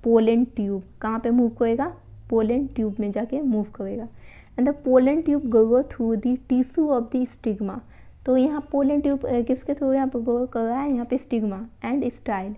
pollen tube, कहाँ पे मूव करेगा, पोलन ट्यूब में जाके मूव करेगा। And the pollen tube go through the tissue of the stigma, तो यहाँ पोलन ट्यूब किसके थ्रू यहाँ पर गो कर रहा है, यहाँ पे stigma and style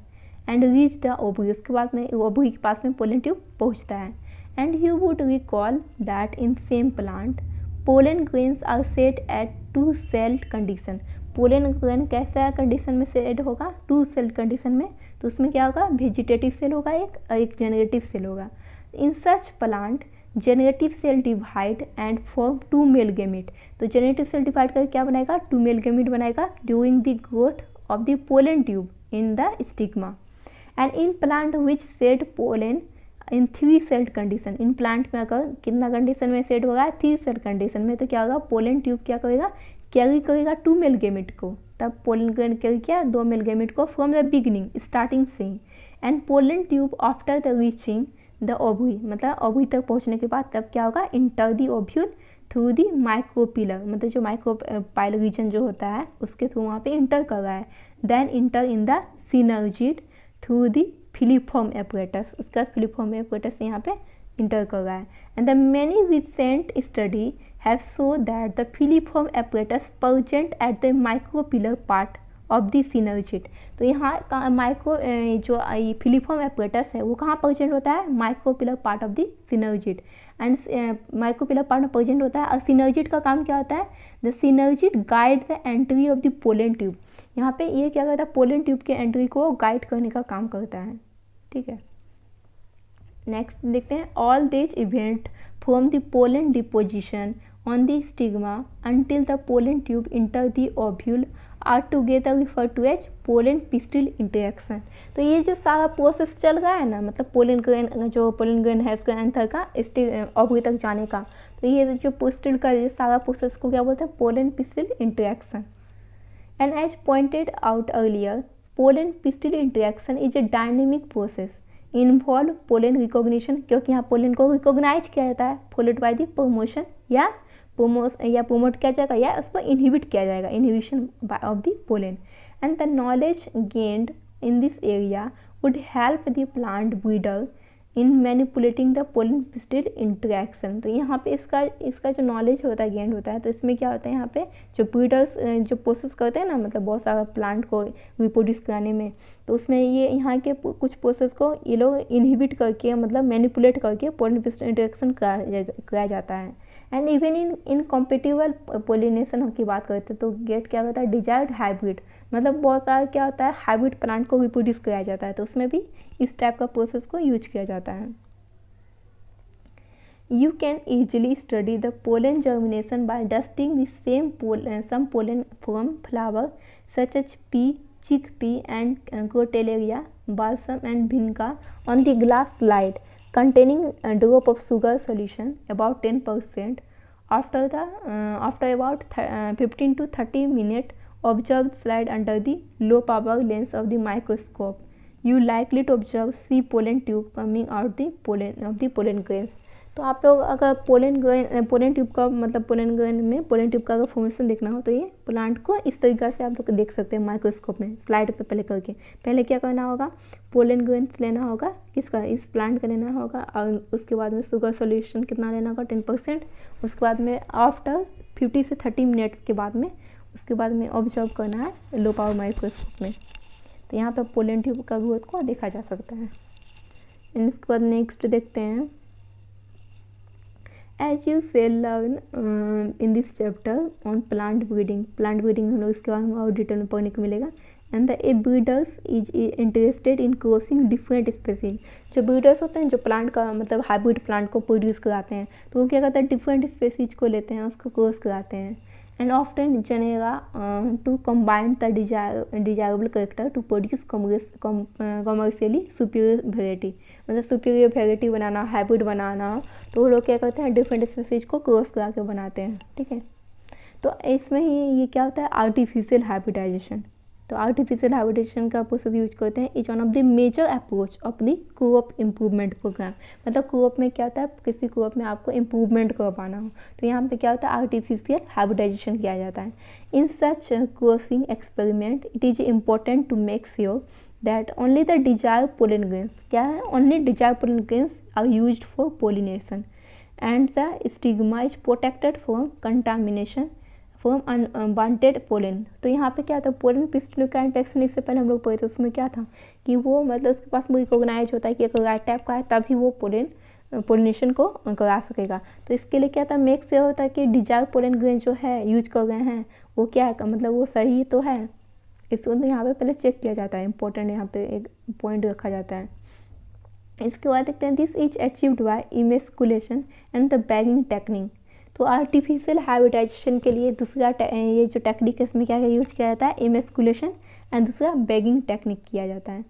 and reach the ovary, उसके बाद में ओवरी के पास में पोलन ट्यूब पहुँचता है। And you would recall that in same plant pollen grains are shed at two celled condition, pollen grain कैसा कंडीशन में सेट होगा, टू सेल्ड कंडीशन में, तो उसमें क्या होगा, वेजिटेटिव सेल होगा एक जनरेटिव सेल होगा। In such plant generative cell divide and form two male gamete, तो जेनरेटिव सेल डिवाइड करके क्या बनाएगा, टू मेल गैमेट बनाएगा during the growth of the pollen tube in the stigma. And in plant which set pollen in three celled condition, in plant में अगर कितना condition में shed होगा, थ्री सेल कंडीशन में, तो क्या होगा, पोलन ट्यूब क्या करेगा, कैरी करेगा टू मेल गैमेट को, तब पोलन ग्रेन कैरी किया दो मेल गैमेट को फ्रॉम द बिगिनिंग स्टार्टिंग से ही। And pollen tube after the reaching the ovary, मतलब ओवरी तक पहुंचने के बाद तब क्या होगा, enter the ovule through the micropylar, मतलब जो माइक्रोपाइलर रीजन जो होता है उसके थ्रू वहाँ पे इंटर कर रहा है। Then enter in the synergid through the filiform apparatus, उसका फिलिफॉर्म एपरेटस यहाँ पे इंटर कर रहा है। And the many recent study have show that the filiform apparatus present at the micropylar part of the synergid, तो यहाँ micro जो filiform apparatus है वो कहाँ प्रेजेंट होता है, micropylar part of the synergid. And micropylar part में present होता है। और सिनर्जिड का काम क्या होता है, the synergid guide the entry of the pollen tube, यहाँ पे ये क्या करता है, पोलन ट्यूब के एंट्री को गाइड करने का काम करता है, ठीक है। नेक्स्ट देखते हैं, all this event from the pollen deposition on the stigma until the pollen tube enter the ovule are together refer to as pollen pistil interaction, तो ये जो सारा प्रोसेस चल रहा है ना, मतलब पोलन ग्रेन जो पोलन ग्रेन है उसके एंथर का ओवरी तक जाने का, तो ये जो पिस्टिल का जो सारा प्रोसेस को क्या बोलते हैं, pollen pistil interaction. And as pointed out earlier pollen pistil interaction is a dynamic process involve pollen recognition, क्योंकि यहाँ पोलन को रिकॉग्नाइज किया जाता है, फॉलोड बाय द प्रमोशन या प्रोमोट किया जाएगा या उसको इनहिबिट किया जाएगा, inhibition of the pollen. And the knowledge gained in this area would help the plant breeder in manipulating the pollen pistil interaction, तो यहाँ पे इसका जो नॉलेज होता है गेंड होता है, तो इसमें क्या होता है, यहाँ पे जो ब्रीडर्स जो प्रोसेस करते हैं ना, मतलब बहुत सारा प्लांट को रिप्रोड्यूस कराने में, तो उसमें ये यहाँ के कुछ प्रोसेस को ये लोग इनहिबिट करके, मतलब मैनिपुलेट करके पोलन पिस्टिल इंटरेक्शन कराया जाता है। And even in compatible pollination की बात करते हैं तो गेट क्या होता है, डिजायर्ड हाइब्रिड, मतलब बहुत सारा क्या होता है, हाइब्रिड प्लांट को रिप्रोड्यूस कराया जाता है, तो उसमें भी इस टाइप का प्रोसेस को यूज किया जाता है। You can easily study the pollen germination by dusting the some pollen from flower such as pea, chickpea and crotalaria, balsam and vinca on the glass slide containing a drop of sugar solution about 10%. After about 15 to 30 minutes, observe slide under the low power lens of the microscope. You likely to observe see pollen tube coming out the pollen grains. तो आप लोग अगर pollen tube का मतलब pollen grain में pollen tube का अगर formation देखना हो तो ये प्लांट को इस तरीक़ा से आप लोग देख सकते हैं माइक्रोस्कोप में, स्लाइड पे पहले करके। पहले क्या करना होगा, पोलन ग्रेन्स लेना होगा, किसका, इस प्लांट का लेना होगा, और उसके बाद में शुगर सोल्यूशन कितना लेना होगा, 10%। उसके बाद में आफ्टर 50 से 30 मिनट के बाद में उसके बाद में ऑब्जर्व करना है लो पावर माइक्रोस्कोप में। तो यहाँ पर पोलन ट्यूब का ग्रोथ को देखा जा सकता है। इसके बाद नेक्स्ट देखते हैं, As you shall learn in this chapter on plant breeding हम लोग इसके बारे में और डिटेल में पढ़ने को मिलेगा। And the breeders is interested in crossing different species, जो ब्रीडर्स होते हैं जो प्लांट का मतलब हाइब्रिड प्लांट को प्रोड्यूस कराते हैं, तो वो क्या करते हैं, डिफरेंट स्पेसीज को लेते हैं, उसको क्रॉस कराते हैं। एंड ऑफ्टन जनेगा to combine the desirable character to produce commercially superior variety, मतलब सुपीरियर वेराइटी बनाना, हाइब्रिड बनाना, तो वो लोग क्या करते हैं, डिफरेंट स्पेसीज को क्रॉस करा के बनाते हैं, ठीक है। तो इसमें ही ये क्या होता है, आर्टिफिशियल हाइब्रिडाइजेशन। तो आर्टिफिशियल हाइब्रिडाइजेशन का प्रोसेस यूज करते हैं, is one of the major approach of the crop improvement programme, मतलब क्रॉप में क्या होता है, किसी क्रॉप में आपको इम्प्रूवमेंट करवाना हो तो यहाँ पे क्या होता है, आर्टिफिशियल हाइब्रिडाइजेशन किया जाता है। In such crossing experiment it is important to make sure that only the desire pollen grains, क्या है, only desire pollen grains are used for pollination and the stigma is protected from contamination from unwanted pollen. तो यहाँ पे क्या था, pollen pistol का इंटेक्शन इससे पहले हम लोग पढ़े थे, उसमें क्या था कि वो मतलब उसके पास रिकॉग्नाइज होता है कि अगर राइट टाइप का है तभी वो पोलिनेशन को करा सकेगा। तो इसके लिए क्या था, मेक से होता है कि डिजायर पोलन ग्रेन जो है यूज कर रहे हैं वो क्या है, मतलब वो सही तो है, इसको तो यहाँ पे पहले चेक किया जाता है, इंपॉर्टेंट यहाँ पे एक पॉइंट रखा जाता है। इसके बाद देखते हैं this is achieved by emasculation and the bagging technique. तो आर्टिफिशियल हाइब्रिडाइजेशन के लिए दूसरा ये जो टेक्निक है इसमें क्या क्या यूज किया जाता है, इमेस्कुलेशन एंड दूसरा बैगिंग टेक्निक किया जाता है।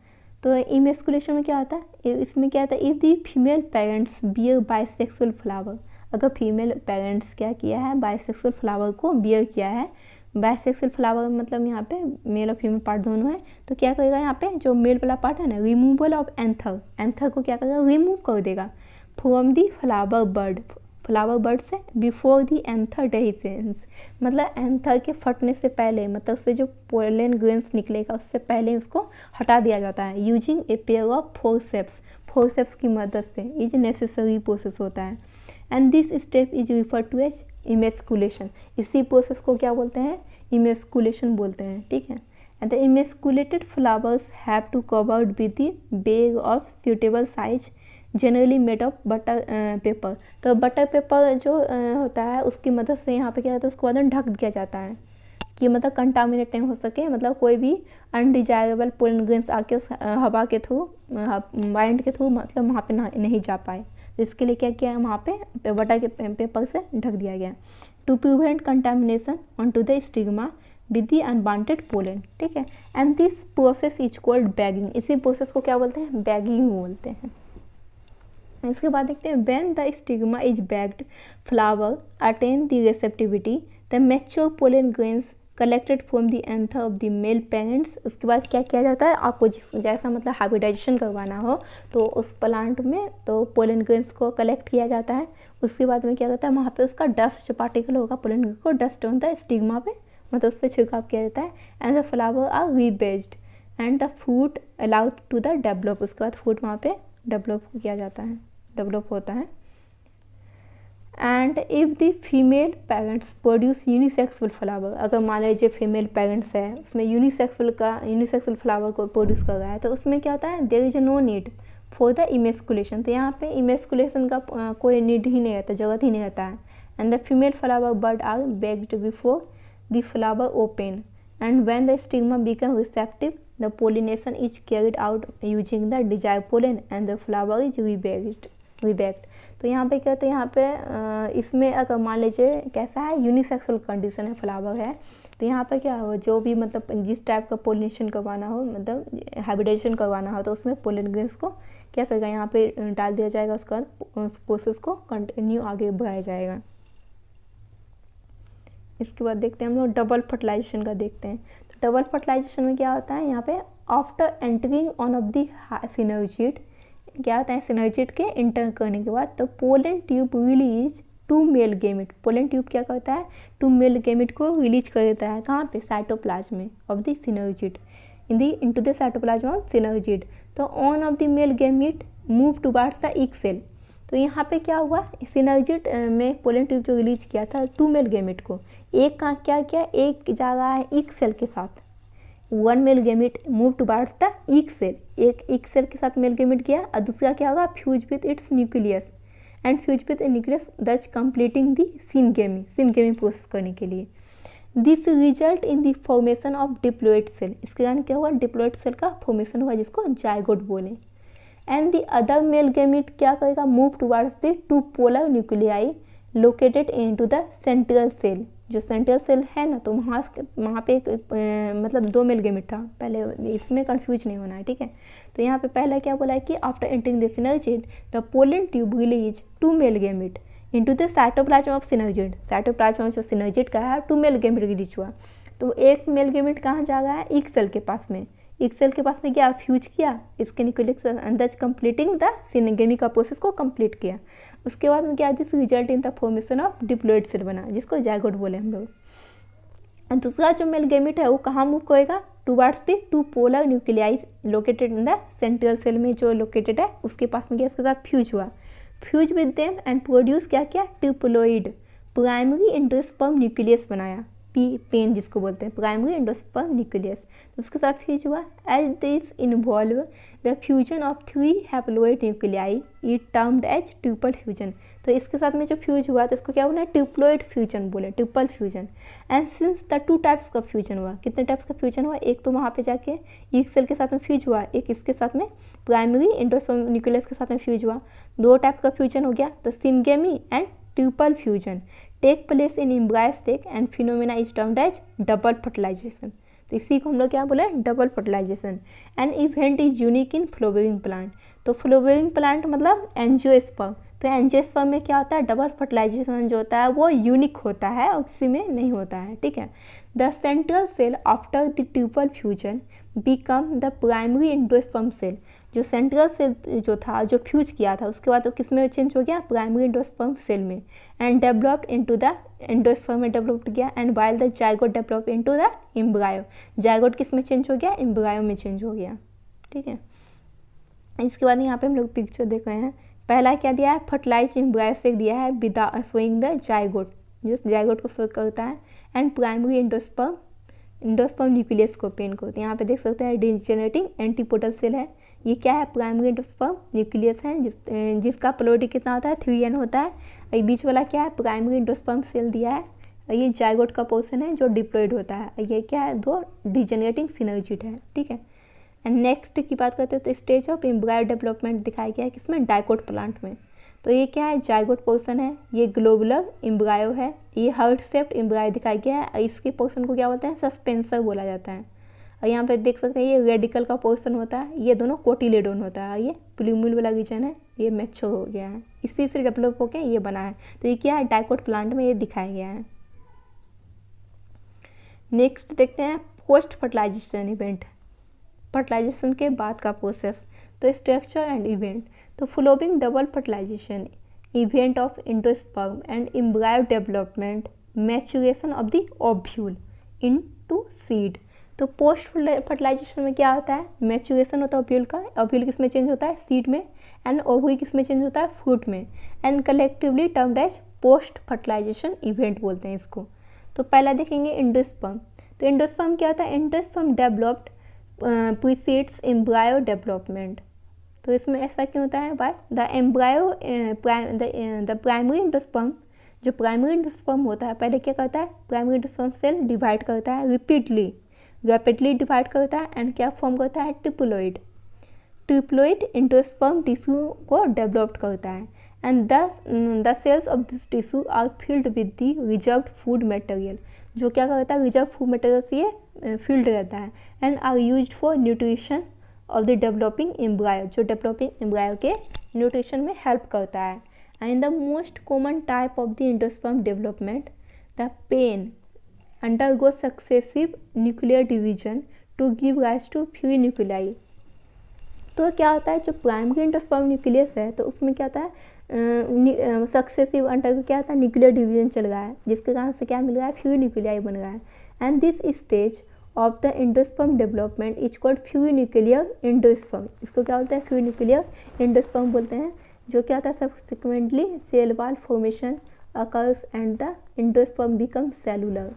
तो इमेस्कुलेशन में क्या होता है, इसमें क्या होता है, if the female parents bear bisexual flower, अगर फीमेल पेरेंट्स क्या किया है, बाइसेक्सुअल फ्लावर को बियर किया है, बाइसेक्सुअल फ्लावर मतलब यहाँ पे मेल और फीमेल पार्ट दोनों है, तो क्या करेगा यहाँ पे जो मेल वाला पार्ट है ना, रिमूवल ऑफ एंथर, एंथर को क्या करेगा, रिमूव कर देगा from the flower bird, flower bird से बिफोर दी एंथर डेहिसेंस, मतलब एंथर के फटने से पहले, मतलब उससे जो पोलन ग्रेन्स निकलेगा उससे पहले उसको हटा दिया जाता है using a pair of forceps की मदद से, इज नेसेसरी प्रोसेस होता है। And this step is refer to as emasculation, इसी प्रोसेस को क्या बोलते हैं, इमेस्कुलेशन बोलते हैं, ठीक है। And the emasculated flowers have to covered with the bag of suitable size generally made of butter paper. तो बटर पेपर जो होता है उसकी मदद से यहाँ पे क्या होता है, उसको अंदर ढक दिया जाता है कि मतलब कंटामिनेट नहीं हो सके, मतलब कोई भी अनडिजायरेबल पोलन ग्रेन्स आके उस हवा के थ्रू, वाइंड के थ्रू मतलब वहाँ पे नहीं जा पाए। इसके लिए क्या किया है, वहाँ पे बटर के पेपर से ढक दिया गया to prevent contamination on to the stigma with the unwanted pollen, ठीक है। And this process is called bagging, इसी प्रोसेस को क्या बोलते हैं, बैगिंग बोलते हैं। इसके बाद देखते हैं when the stigma is bagged flower attain the receptivity the mature pollen grains collected from the anther of the male parents. उसके बाद क्या किया जाता है, आपको जैसा मतलब हाइब्रिडाइजेशन करवाना हो तो उस प्लांट में तो पोलन ग्रेन्स को कलेक्ट किया जाता है। उसके बाद में क्या करता है, वहाँ पे उसका डस्ट जो पार्टिकल होगा पोलन ग्रेन को डस्ट होता है स्टिग्मा पे, मतलब उस पर छिड़काव किया जाता है। And the flower are rebagged and the fruit allowed to the develop, उसके बाद फ्रूट वहाँ पे डेवलप किया जाता है, डेवलप होता है। And if the female parents produce unisexual flower, अगर मान लीजिए फीमेल पेरेंट्स है उसमें यूनिसेक्सुअल फ्लावर को प्रोड्यूस कर रहा है, तो उसमें क्या होता है, there is no need for the emasculation, तो यहाँ पे इमेस्कुलेशन का कोई नीड ही नहीं रहता, जरूरत ही नहीं रहता है। And the female flower bud are bagged before the flower open and when the stigma become receptive the pollination is carried out using the desire pollen and the flower is rebagged. तो यहाँ पे क्या होता है, यहाँ पे इसमें अगर मान लीजिए कैसा है, यूनिसेक्सुअल कंडीशन है, फ्लावर है, तो यहाँ पे क्या हो, जो भी मतलब जिस टाइप का पोलिनेशन करवाना हो, मतलब हाइब्रिडाइजेशन करवाना हो, तो उसमें पोलन ग्रेन्स को क्या करेगा, यहाँ पे डाल दिया जाएगा, उसके बाद उस प्रोसेस को कंटिन्यू आगे बढ़ाया जाएगा। इसके बाद देखते हैं हम लोग डबल फर्टिलाइजेशन का देखते हैं। तो डबल फर्टिलाइजेशन में क्या होता है, यहाँ पे after entering on of the synergid, क्या होता है, सिनर्जिड के इंटर करने के बाद तो pollen tube release two male gamete, pollen tube क्या करता है, टू मेल गेमिट को रिलीज कर देता है, कहाँ पे, साइटोप्लाज्म में of the synergid into the cytoplasm of synergid. तो one of the male gamete move towards the egg cell, तो यहाँ पे क्या हुआ, सिनर्जिड में पोलन ट्यूब जो रिलीज किया था टू मेल गेमिट को, एक का क्या किया, एक जा रहा है ईक सेल के साथ, one male gamete move towards the egg cell, एक ईक सेल के साथ मेल गेमिट किया, और दूसरा क्या होगा, fuse with its nucleus and fuse with nucleus thus completing the syngamy process करने के लिए। This result in the formation of diploid cell, इसके कारण क्या हुआ, डिप्लॉइड सेल का फॉर्मेशन हुआ जिसको जायगोट बोले। And the other male gamete क्या करेगा, move towards the two polar nuclei located into the central cell, जो सेंट्रल सेल है ना, तो वहाँ पे एक मतलब दो मेल गेमिट था पहले, इसमें कंफ्यूज नहीं होना है, ठीक है। तो यहाँ पे पहला क्या बोला है कि after entering the synergid the pollen tube release two male gamete into the cytoplasm of synergid, cytoplasm जो सिनर्जिड का है टू मेल गेमिट रिलीज हुआ, तो एक मेल गेमिट कहाँ जा रहा है, ईक सेल के पास में, ईक सेल के पास में क्या फ्यूज किया, इसके न्यूक्लियस अंदर कंप्लीटिंग द सिनगेमी का प्रोसेस को कंप्लीट किया। उसके बाद में क्या, this result in the formation of diploid cell बना, जिसको जायगोट बोले हम लोग। दूसरा जो मेल गैमेट है वो कहाँ मूव करेगा, towards the two polar nuclei located in the central cell में जो लोकेटेड है उसके पास में गया, इसके साथ फ्यूज हुआ, fuse with them and produce क्या किया, ट्रिप्लोइड प्राइमरी एंडोस्पर्म न्यूक्लियस बनाया, पेन जिसको बोलते हैं प्राइमरी एंडोस्पर्म न्यूक्लियस, तो उसके साथ फ्यूज हुआ। As this involve the fusion of 3 haploid nuclei it termed as triple fusion, तो इसके साथ में जो फ्यूज हुआ तो इसको क्या बोला, ट्रिप्लोइड फ्यूजन बोले, triple fusion. And since the 2 types का फ्यूजन हुआ, कितने टाइप्स का फ्यूजन हुआ, एक तो वहाँ पे जाके एक सेल के साथ में फ्यूज हुआ, एक इसके साथ में प्राइमरी एंडोस्पर्म न्यूक्लियस के साथ में फ्यूज हुआ, 2 टाइप का फ्यूजन हो गया, तो syngamy and triple fusion take place in embryo sac and phenomena is termed as double fertilisation, तो इसी को हम लोग क्या बोले, double fertilisation. And event is unique in flowering plant, तो फ्लोवेरिंग प्लांट मतलब एंजियोस्पर्म, तो एंजियोस्पर्म में क्या होता है, डबल फर्टिलाइजेशन जो होता है वो यूनिक होता है और किसी में नहीं होता है, ठीक है। The central cell after the triple fusion become the primary endosperm cell, जो सेंट्रल सेल जो था जो फ्यूज किया था उसके बाद वो किस में चेंज हो गया, प्राइमरी एंडोस्पर्म सेल में, and developed into the endosperm में डेवलप्ड किया, and while the zygote develop into the embryo, zygote किस में चेंज हो गया, एम्ब्रायो में चेंज हो गया, ठीक है। इसके बाद यहाँ पे हम लोग पिक्चर देख रहे हैं, पहला क्या दिया है, फर्टिलाइज एम्ब्रायो से दिया है विदा शोइंग द जाइगोट, जो जाइगोट को शो करता है, एंड प्राइमरी एंडोस्पर्म न्यूक्लियस को पेन को, तो यहाँ पे देख सकते हैं डिजेनरेटिंग एंटीपोडल सेल है, ये क्या है, प्राइमरी एंडोस्पर्म न्यूक्लियस है जिसका प्लोइडी कितना होता है, 3n होता है, और बीच वाला क्या है, प्राइमरी एंडोस्पर्म सेल दिया है, और ये जाइगोट का पोर्शन है जो डिप्लॉइड होता है, ये क्या है, 2 डिजेनरेटिंग सिनर्जिड है, ठीक है। एंड नेक्स्ट की बात करते हैं तो स्टेज ऑफ एम्ब्रायो डेवलपमेंट दिखाया गया है किसमें, डाइकोट प्लांट में, तो ये क्या है, जाइगोट पोर्शन है, ये ग्लोबुलर एम्ब्रायो है, ये हार्ट शेप्ड एम्ब्रायो दिखाया गया है, इसके पोर्शन को क्या बोलते हैं, सस्पेंसर बोला जाता है, और यहाँ पे देख सकते हैं ये रेडिकल का पोर्शन होता है, ये दोनों कोटिलेडोन होता है, ये प्लूम्यूल वाला रीजन है, ये मैच्योर हो गया है, इसी से डेवलप होकर ये बना है, तो ये क्या है, डाइकोट प्लांट में ये दिखाया गया है। नेक्स्ट देखते हैं पोस्ट फर्टिलाइजेशन इवेंट, फर्टिलाइजेशन के बाद का प्रोसेस, तो स्ट्रक्चर एंड इवेंट, तो following double fertilization event of endosperm and embryo development maturation of the ovule into seed, तो पोस्ट फर्टिलाइजेशन में क्या होता है, मैच्योरेशन होता है ओव्यूल का, ओव्यूल किस में चेंज होता है, सीड में, एंड ओवरी किस में चेंज होता है, फ्रूट में, and collectively termed as post fertilization event बोलते हैं इसको। तो पहला देखेंगे एंडोस्पर्म, तो एंडोस्पर्म क्या होता है, endosperm developed precedes embryo development, तो इसमें ऐसा क्यों होता है, by the embryo the primary endosperm, जो प्राइमरी एंडोस्पर्म होता है पहले क्या करता है, प्राइमरी एंडोस्पर्म सेल डिवाइड करता है रैपिडली डिवाइड करता है, एंड क्या फॉर्म करता है, ट्रिप्लोइड एंडोस्पर्म टिश्यू को डेवलप करता है, and the cells of this tissue are filled with the reserved food material, जो क्या करता है, रिजर्व फूड मटेरियल से ये फिल्ड रहता है, and are used for nutrition of the developing embryo, जो डेवलपिंग एम्ब्रायो के न्यूट्रिशन में हेल्प करता है। And the most common type of the endosperm development, the PEN undergo successive nuclear division to give rise to few nuclei, तो क्या होता है, जो प्राइमरी एंडोस्पर्म न्यूक्लियस है तो उसमें क्या होता है, सक्सेसिव अंडर क्या होता है, न्यूक्लियर डिवीजन चल रहा है, जिसके कारण से क्या मिल रहा है, फ्यू न्यूक्लियाई बन रहा है, and this stage of the endosperm development is called few nuclear endosperm, इसको क्या बोलते हैं, फ्यू न्यूक्लियर एंडोस्पर्म बोलते हैं, जो क्या होता है, subsequently cell wall formation occurs and the endosperm becomes cellular,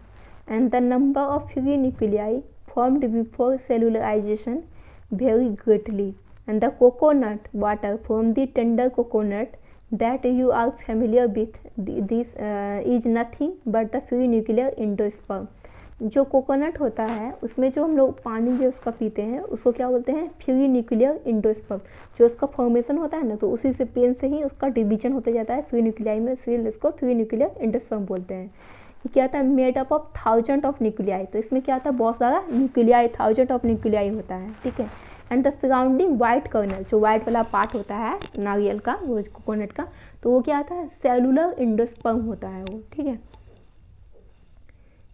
and the number of free nuclei formed before cellularization vary greatly, and the coconut water from the tender coconut that you are familiar with this is nothing but the free nuclear endosperm, जो coconut होता है उसमें जो हम लोग पानी जो उसका पीते हैं उसको क्या बोलते हैं, फ्री न्यूक्लियर एंडोस्पर्म, जो उसका फॉर्मेशन होता है ना तो उसी से पेन से ही उसका डिवीजन होते जाता है फ्री न्यूक्लियाई में, इसलिए इसको फ्री न्यूक्लियर एंडोस्पर्म बोलते हैं। ये क्या होता है, made up of 1000 of nuclei, तो इसमें क्या होता है, बहुत सारा न्यूक्लियाई, 1000 ऑफ न्यूक्लियाई होता है, ठीक है। And the surrounding white kernel, जो वाइट वाला पार्ट होता है नारियल का, वो कोकोनट का, तो वो क्या होता है, सेलुलर एंडोस्पर्म होता है वो, ठीक है।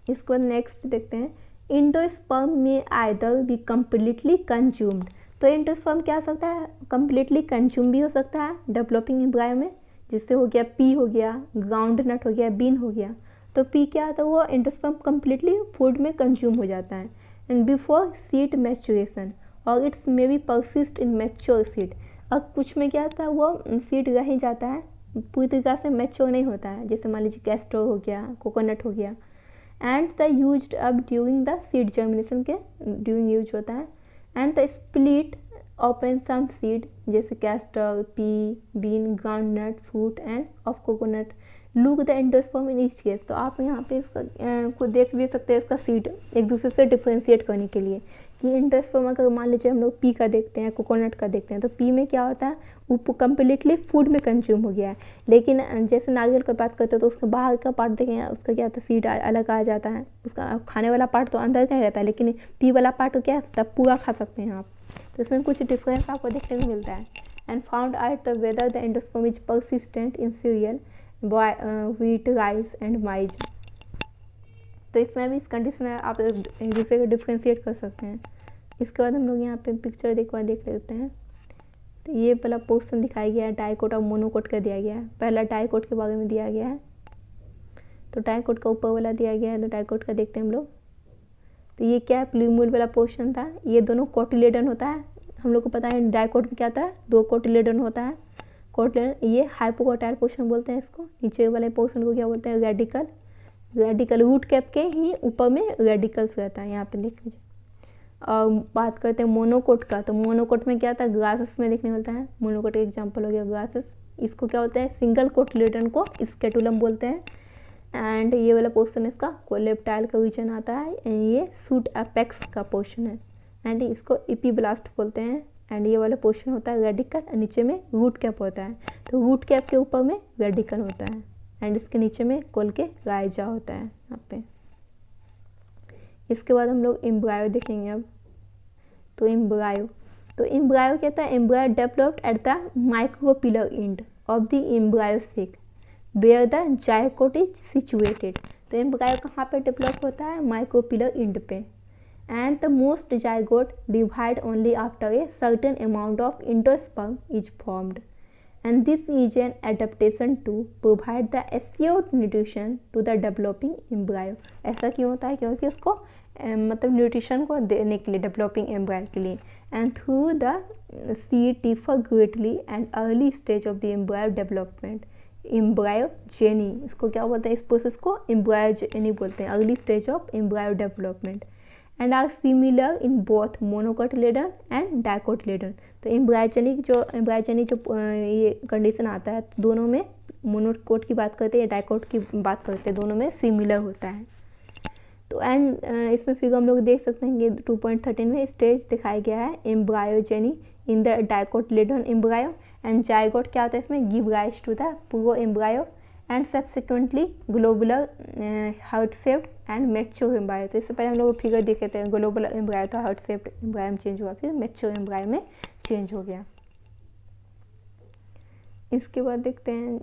इसको नेक्स्ट देखते हैं, एंडोस्पर्म में आइदर बी कम्प्लीटली कंज्यूम्ड, तो एंडोस्पर्म क्या हो सकता है, कम्प्लीटली कंज्यूम भी हो सकता है डेवलपिंग एम्ब्रायो में, जिससे हो गया पी हो गया, ग्राउंड नट हो गया, बीन हो गया, तो पी क्या आता है, वो एंडोस्पर्म कम्प्लीटली फूड में कंज्यूम हो जाता है एंड बिफोर सीड मैच्योरेशन और it's may be persist in mature seed. और कुछ में क्या होता है, वो सीड रह ही जाता है, पूरी तरीके से मैच्योर नहीं होता है, जैसे मान लीजिए कैस्टर हो गया, कोकोनट हो गया। एंड द यूज्ड अब ड्यूरिंग द सीड जर्मिनेशन के ड्यूरिंग यूज होता है। And the split open some seed जैसे castor, pea, bean, groundnut, fruit and of coconut look the endosperm in each case. तो आप यहाँ पे इसका को देख भी सकते हैं, इसका सीड एक दूसरे से डिफ्रेंशिएट करने के लिए कि एंडोस्पर्म अगर मान लीजिए हम लोग पी का देखते हैं, कोकोनट का देखते हैं, तो पी में क्या होता है, वो कम्प्लीटली फूड में कंज्यूम हो गया है। लेकिन जैसे नारियल की बात करते हैं तो उसका बाहर का पार्ट देखेंगे, उसका क्या होता है, सीड अलग आ जाता है, उसका खाने वाला पार्ट तो अंदर का रहता है, लेकिन पी वाला पार्ट तो क्या है, पूरा खा सकते हैं आप। तो इसमें कुछ डिफरेंस आपको देखने को मिलता है। And found out the whether the endosperm is persistent in serial, wheat, rice and mine's. तो इसमें भी इस कंडीशन में आप एक दूसरे को डिफ्रेंशिएट कर सकते हैं। इसके बाद हम लोग यहाँ पे पिक्चर देख लेते हैं। तो ये पहला पोर्शन दिखाया गया है, डाइकोट और मोनोकोट का दिया गया है। पहला डाइकोट के बारे में दिया गया है, तो डाइकोट का ऊपर वाला दिया गया है, तो डाइकोट का देखते हैं हम लोग। तो ये क्या है, प्लूम्यूल वाला पोर्शन था, ये दोनों कोटिलेडन होता है। हम लोग को पता है डाइकोट में क्या होता है, 2 कोटिलेडन होता है। कोटिलेडन ये हाइपोकोटाइल पोर्शन बोलते हैं इसको, नीचे वाले पोर्शन को क्या बोलते हैं, रेडिकल। रेडिकल रूट कैप के ही ऊपर में रेडिकल्स रहता है, यहाँ पे देख लीजिए। और बात करते हैं मोनोकोट का, तो मोनोकोट में क्या होता है, ग्रासेस में देखने मिलता है। मोनोकोट का एग्जाम्पल हो गया ग्रासेस। इसको क्या बोलते हैं, सिंगल कोटिलेडन को स्केटुलम बोलते हैं। एंड ये वाला पोर्शन इसका कोलेप्टाइल का रीजन आता है, एंड ये सूट अपेक्स का पोर्शन है, एंड इसको इपीब्लास्ट बोलते हैं। एंड ये वाला पोर्शन होता है रेडिकल, नीचे में रूट कैप होता है, तो रूट कैप के ऊपर में रेडिकल होता है, एंड इसके नीचे में कोल के राइजा होता है यहाँ पे। इसके बाद हम लोग एम्ब्रायो देखेंगे अब। तो एम्ब्रायो कहता है, embryo developed at the micropylar end of the embryo sac where the zygote is situated. तो एम्ब्रायो कहाँ पे डेवलप होता है, माइक्रोपिलर एंड पे। And the most zygote divide only after a certain amount of endosperm is formed, and this is an adaptation to provide the assured nutrition to the developing embryo। ऐसा क्यों होता है, क्योंकि उसको मतलब न्यूट्रिशन को देने के लिए डेवलपिंग एम्ब्रायो के लिए। And through the seed differ greatly and early stage of the embryo development, embryogeny, इसको क्या बोलते हैं, इस प्रोसेस को एम्ब्रायोजेनी बोलते हैं, early stage of embryo development. And are similar in both monocotyledon and dicotyledon. तो एम्ब्रायोजेनिक जो ये कंडीशन आता है, तो दोनों में, मोनोकोट की बात करते हैं या डाइकोट की बात करते हैं, दोनों में सिमिलर होता है। तो एंड इसमें फिगर हम लोग देख सकते हैं कि 2.13 में स्टेज दिखाया गया है, embryogeny in the dicotyledon embryo. And zygote क्या होता है, इसमें give rise to the proembryo and subsequently globular heart shaped and mature embryo. तो इससे पहले हम लोग फिगर देखे थे, ग्लोबुलर एम्ब्रायो था, हार्ट शेप्ड एम्ब्रायो में चेंज हुआ, फिर मैच्योर एम्ब्रायो में चेंज हो गया। इसके बाद देखते हैं,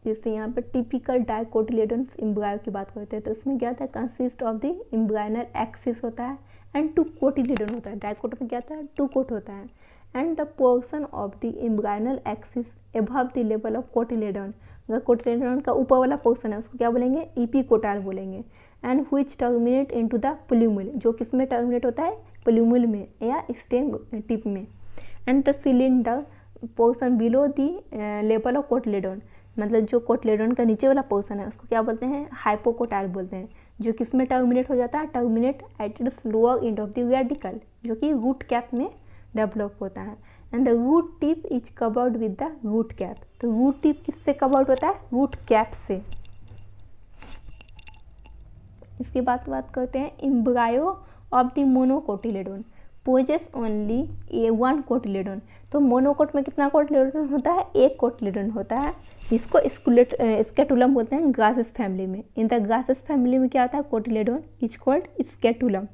जैसे यहाँ पर टिपिकल डाइकोटिलेडन एम्ब्रायो की बात करते हैं, तो इसमें क्या होता है, consist of the embryonal axis होता है एंड 2 कोटिलेडन होता है। डाइकोट में क्या होता है, 2 कोट होता है। And the portion of the embryonal axis above the level of cotyledon, अगर कोटिलेडन का ऊपर वाला पोर्शन है उसको क्या बोलेंगे, इपीकोटाइल बोलेंगे। And which terminate into the plumule, जो किस में टर्मिनेट होता है, प्लूमल में या स्टेम टिप में। And the cylinder portion below the level of cotyledon, मतलब जो कोटिलेडन का नीचे वाला पोर्शन है उसको क्या बोलते हैं, हाइपोकोटाइल बोलते हैं। जो किस में टर्मिनेट हो जाता है, terminate at its lower end of the radicle, जो कि रूट कैप में डेवलप होता है। And the root tip is covered with the root cap. तो रूट टिप किससे कवर्ड होता है, रूट कैप से। इसके बाद बात करते हैं embryo of the monocotyledon possess only A1 cotyledon. तो मोनोकोट में कितना कोटिलेडन होता है, 1 कोटिलेडन होता है, इसको स्केटुलम बोलते हैं ग्रासेस फैमिली में। इन द ग्रासेस फैमिली में क्या होता है, cotyledon is called scutellum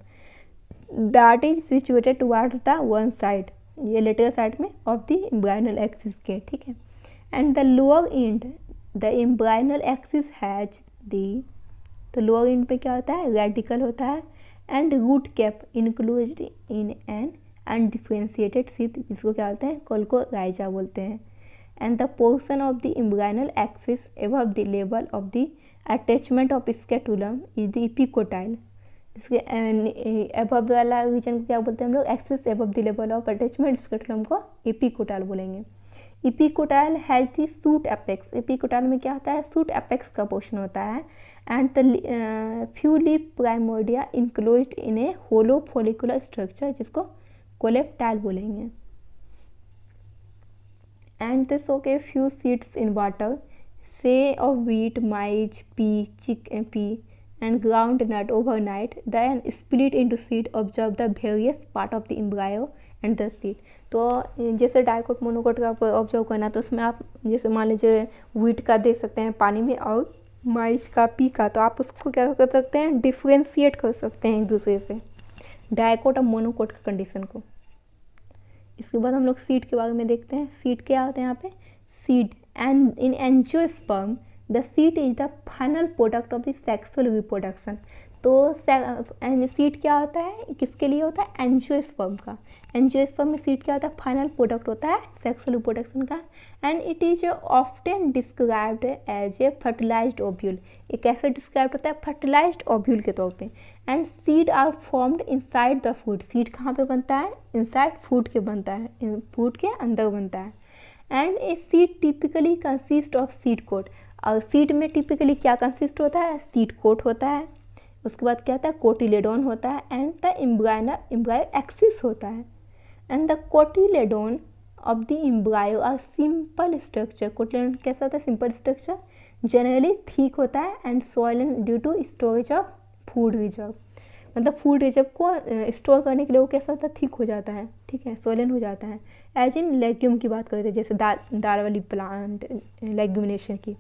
that is situated towards the one side, ये लेटरल साइड में ऑफ द एम्ब्रायनल एक्सिस के, ठीक है। And the lower end the embryonal axis has the, तो लोअर एंड पे क्या होता है, रेडिकल होता है। And root cap enclosed in an undifferentiated sheath, इसको क्या बोलते हैं, कोलकोराइजा बोलते हैं। And the portion of the embryonal axis above the level of the attachment of scutellum is the epicotyl. इसके एबव वाला रीजन को क्या बोलते हैं हम लोग, axis above the level of attachment scutellum को इपिकोटाइल बोलेंगे। Epicotyl has the shoot apex. Epicotyl में क्या होता है, शूट एपेक्स का पोर्शन होता है। And the few leaf primordia enclosed in a hollow follicular structure जिसको कोलेप्टाइल बोलेंगे। And they soak few seeds in water say of wheat, maize, pea and groundnut overnight, then split into seed. Observe the various part of the embryo and the seed. तो जैसे dicot monocot का आपको observe करना, तो उसमें आप जैसे मान लीजिए व्हीट का दे सकते हैं पानी में और माइज का, पी का, तो आप उसको क्या कर सकते हैं, डिफ्रेंशिएट कर सकते हैं एक दूसरे से, डाइकोट और मोनोकोट का कंडीशन को। इसके बाद हम लोग सीड के बारे में देखते हैं। सीड क्या होते हैं यहाँ पे, seed and in angiosperm the seed is the final product of the sexual reproduction. तो सीड क्या होता है, किसके लिए होता है, एंजियोस्पर्म का। एंजियोस्पर्म में सीड क्या होता है, फाइनल प्रोडक्ट होता है सेक्सुअल रिप्रोडक्शन का। And it is often described as a fertilized ovule. ये कैसे डिस्क्राइब होता है, फर्टिलाइज्ड ओव्यूल के तौर पे। And seed are formed inside the food. Seed कहाँ पे बनता है, इनसाइड फूड के बनता है, फूड के अंदर बनता है। And a seed typically consist of seed coat. और सीड में टिपिकली क्या कंसिस्ट होता है, सीड कोट होता है। उसके बाद क्या होता है, कोटिलेडोन होता है। एंड द एम्ब्रायो एक्सिस होता है। And the cotyledon of the embryo are simple structure. Cotyledon कैसा होता है, सिंपल स्ट्रक्चर, जनरली थिक होता है and swollen due to storage of food reserve. मतलब फूड रिजर्व को स्टोर करने के लिए वो कैसा होता है, थिक हो जाता है, ठीक है, सॉइलन हो जाता है। एज इन लेग्यूम की बात करते हैं, जैसे दाल वाली प्लांट, लेग्यूमिनेशन की।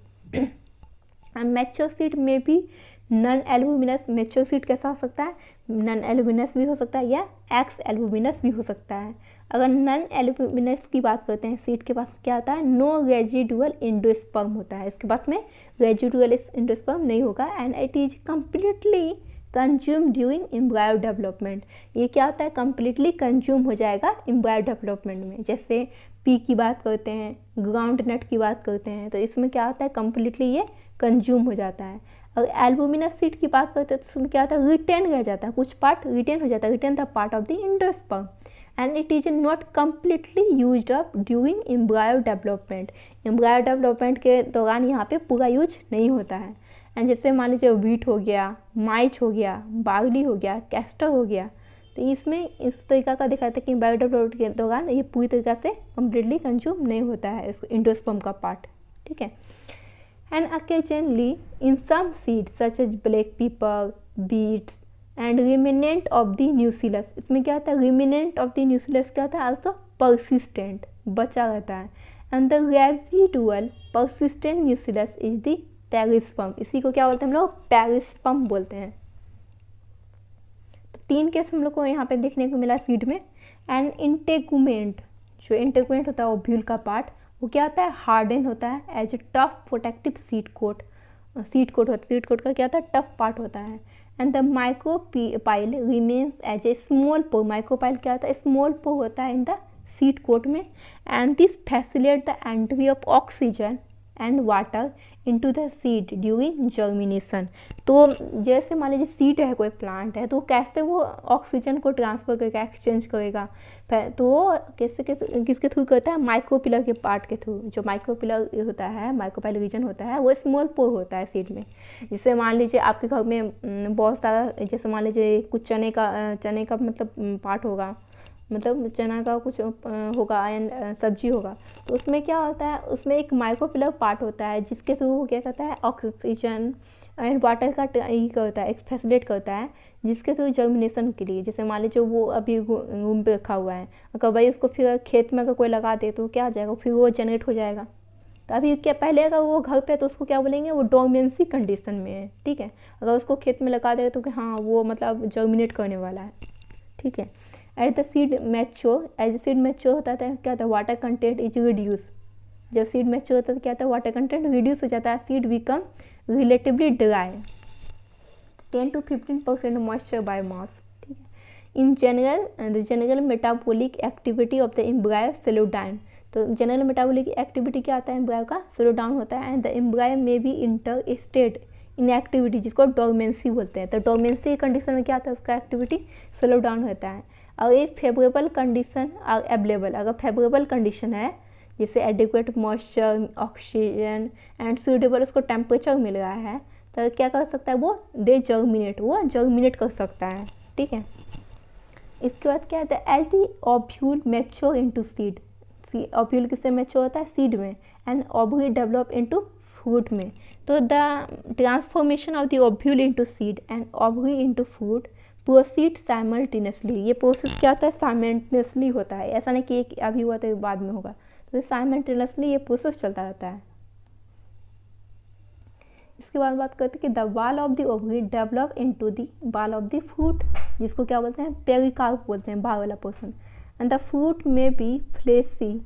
मैच्योर सीड में भी नॉन एल्बुमिनस। मैच्योर सीड कैसा हो सकता है, नॉन एल्बुमिनस भी हो सकता है या एक्स एल्बुमिनस भी हो सकता है। अगर नॉन एल्बुमिनस की बात करते हैं, सीड के पास क्या होता है, नो रेजिडुअल एंडोस्पर्म होता है। इसके पास में रेजिडुअल एंडोस्पर्म नहीं होगा। And it is completely consume during embryo development. ये क्या होता है, कम्प्लीटली कंज्यूम हो जाएगा एम्ब्रायो डेवलपमेंट में। जैसे पी की बात करते हैं, ग्राउंड नट की बात करते हैं, तो इसमें क्या होता है, कम्प्लीटली ये कंज्यूम हो जाता है। अगर एल्बुमिनस सीड की बात करते हैं तो उसमें क्या होता है, रिटेन रह जाता है, कुछ पार्ट रिटेन हो जाता है, retain the part of the endosperm. And it is not completely used up during embryo development. Embryo development के दौरान यहाँ पे पूरा यूज नहीं होता है। एंड जैसे मान लीजिए व्हीट हो गया, माइज हो गया, बार्ली हो गया, कैस्टर हो गया, तो इसमें इस तरीका का दिखाता है कि एम्ब्रायो डेवलपमेंट के दौरान ये पूरी तरीक़ा से कम्प्लीटली कंज्यूम नहीं होता है इस एंडोस्पर्म का पार्ट, ठीक है। And occasionally in some seeds such as black pepper, beets and remnant of the nucellus। इसमें क्या होता है, remnant of the nucellus क्या होता है, also persistent, बचा रहता है। and the residual persistent nucellus is the perisperm. इसी को क्या बोलते हैं हम लोग, पेरिस्पर्म बोलते हैं। तो 3 केस हम लोग को यहाँ पे देखने को मिला सीड में। एंड इंटेगुमेंट, जो इंटेगुमेंट होता है ओव्यूल का पार्ट, वो क्या होता है, हार्डन होता है as a tough protective seed coat. Seed coat होता है, सीड कोट का क्या होता है, टफ पार्ट होता है। And the micropyle remains as a small pore. Micropyle क्या होता है, स्मॉल पोर होता है इन द सीड कोट में। And this facilitate the entry of oxygen and water into the seed during germination. तो जैसे मान लीजिए सीड है, कोई प्लांट है, तो कैसे वो ऑक्सीजन को ट्रांसफर करेगा, एक्सचेंज करेगा, तो वो कैसे किसके थ्रू करता है, माइक्रोपिलर के पार्ट के थ्रू। जो माइक्रोपिलर होता है, माइक्रोपाइल रीजन होता है, वो स्मॉल पोर होता है सीड में। जैसे मान लीजिए आपके घर में बहुत सारा, जैसे मान लीजिए कुछ चने का मतलब पार्ट होगा, मतलब चना का कुछ होगा एंड सब्जी होगा, तो उसमें क्या होता है, उसमें एक माइक्रोपिलर पार्ट होता है जिसके थ्रू वो क्या करता है, ऑक्सीजन एंड वाटर का ये करता है, फैसिलिटेट करता है, जिसके थ्रू जर्मिनेशन के लिए। जैसे मान लीजिए वो अभी रूम पे रखा हुआ है, अगर भाई उसको फिर खेत में अगर कोई लगा दे तो क्या हो जाएगा, फिर वो जनरेट हो जाएगा। तो अभी क्या, पहले अगर वो घर पे तो उसको क्या बोलेंगे, वो डोर्मेंसी कंडीशन में है, ठीक है। अगर उसको खेत में लगा दे तो कि हाँ वो मतलब जर्मिनेट करने वाला है, ठीक है। At the seed mature, as seed mature होता है क्या होता है, वाटर कंटेंट इज रिड्यूस। जब सीड मैच्योर होता है क्या होता है, वाटर कंटेंट रिड्यूस हो जाता है, seed become relatively dry, 10 to 15% moisture by mass, ठीक है। In general the general metabolic activity of the embryo slow down. तो जनरल मेटाबॉलिक एक्टिविटी क्या आता है एम्ब्रायो का, स्लो डाउन होता है। एंड द एम्ब्रायो में बी इंटर स्टेट इनएक्टिविटी, जिसको डोर्मेंसी बोलते हैं। तो डोर्मेंसी कंडीशन में क्या होता है, उसका एक्टिविटी स्लो डाउन होता है। और ये फेवरेबल कंडीशन और अवेलेबल, अगर फेवरेबल कंडीशन है जैसे adequate moisture, oxygen and suitable, उसको टेम्परेचर मिल रहा है, तो क्या कर सकता है वो, दे जर्मिनेट, वो जर्मिनेट कर सकता है। ठीक है, इसके बाद क्या होता है, as the ovule mature into seed, ovule किससे मैच्योर होता है, सीड में, and ovary develop into fruit में। तो the transformation of the ovule into seed and ovary into fruit proceed simultaneously. ये प्रोसेस क्या होता है, साइमल्टेनियसली होता है, ऐसा नहीं कि एक अभी हुआ तो बाद में होगा, तो साइमल्टेनियसली ये प्रोसेस चलता रहता है। इसके बाद बात करते हैं कि the wall of the ovary develop into the wall of the fruit, जिसको क्या बोलते हैं, पेरिकार्प बोलते हैं, बाहर वाला portion. And the fruit may be fleshy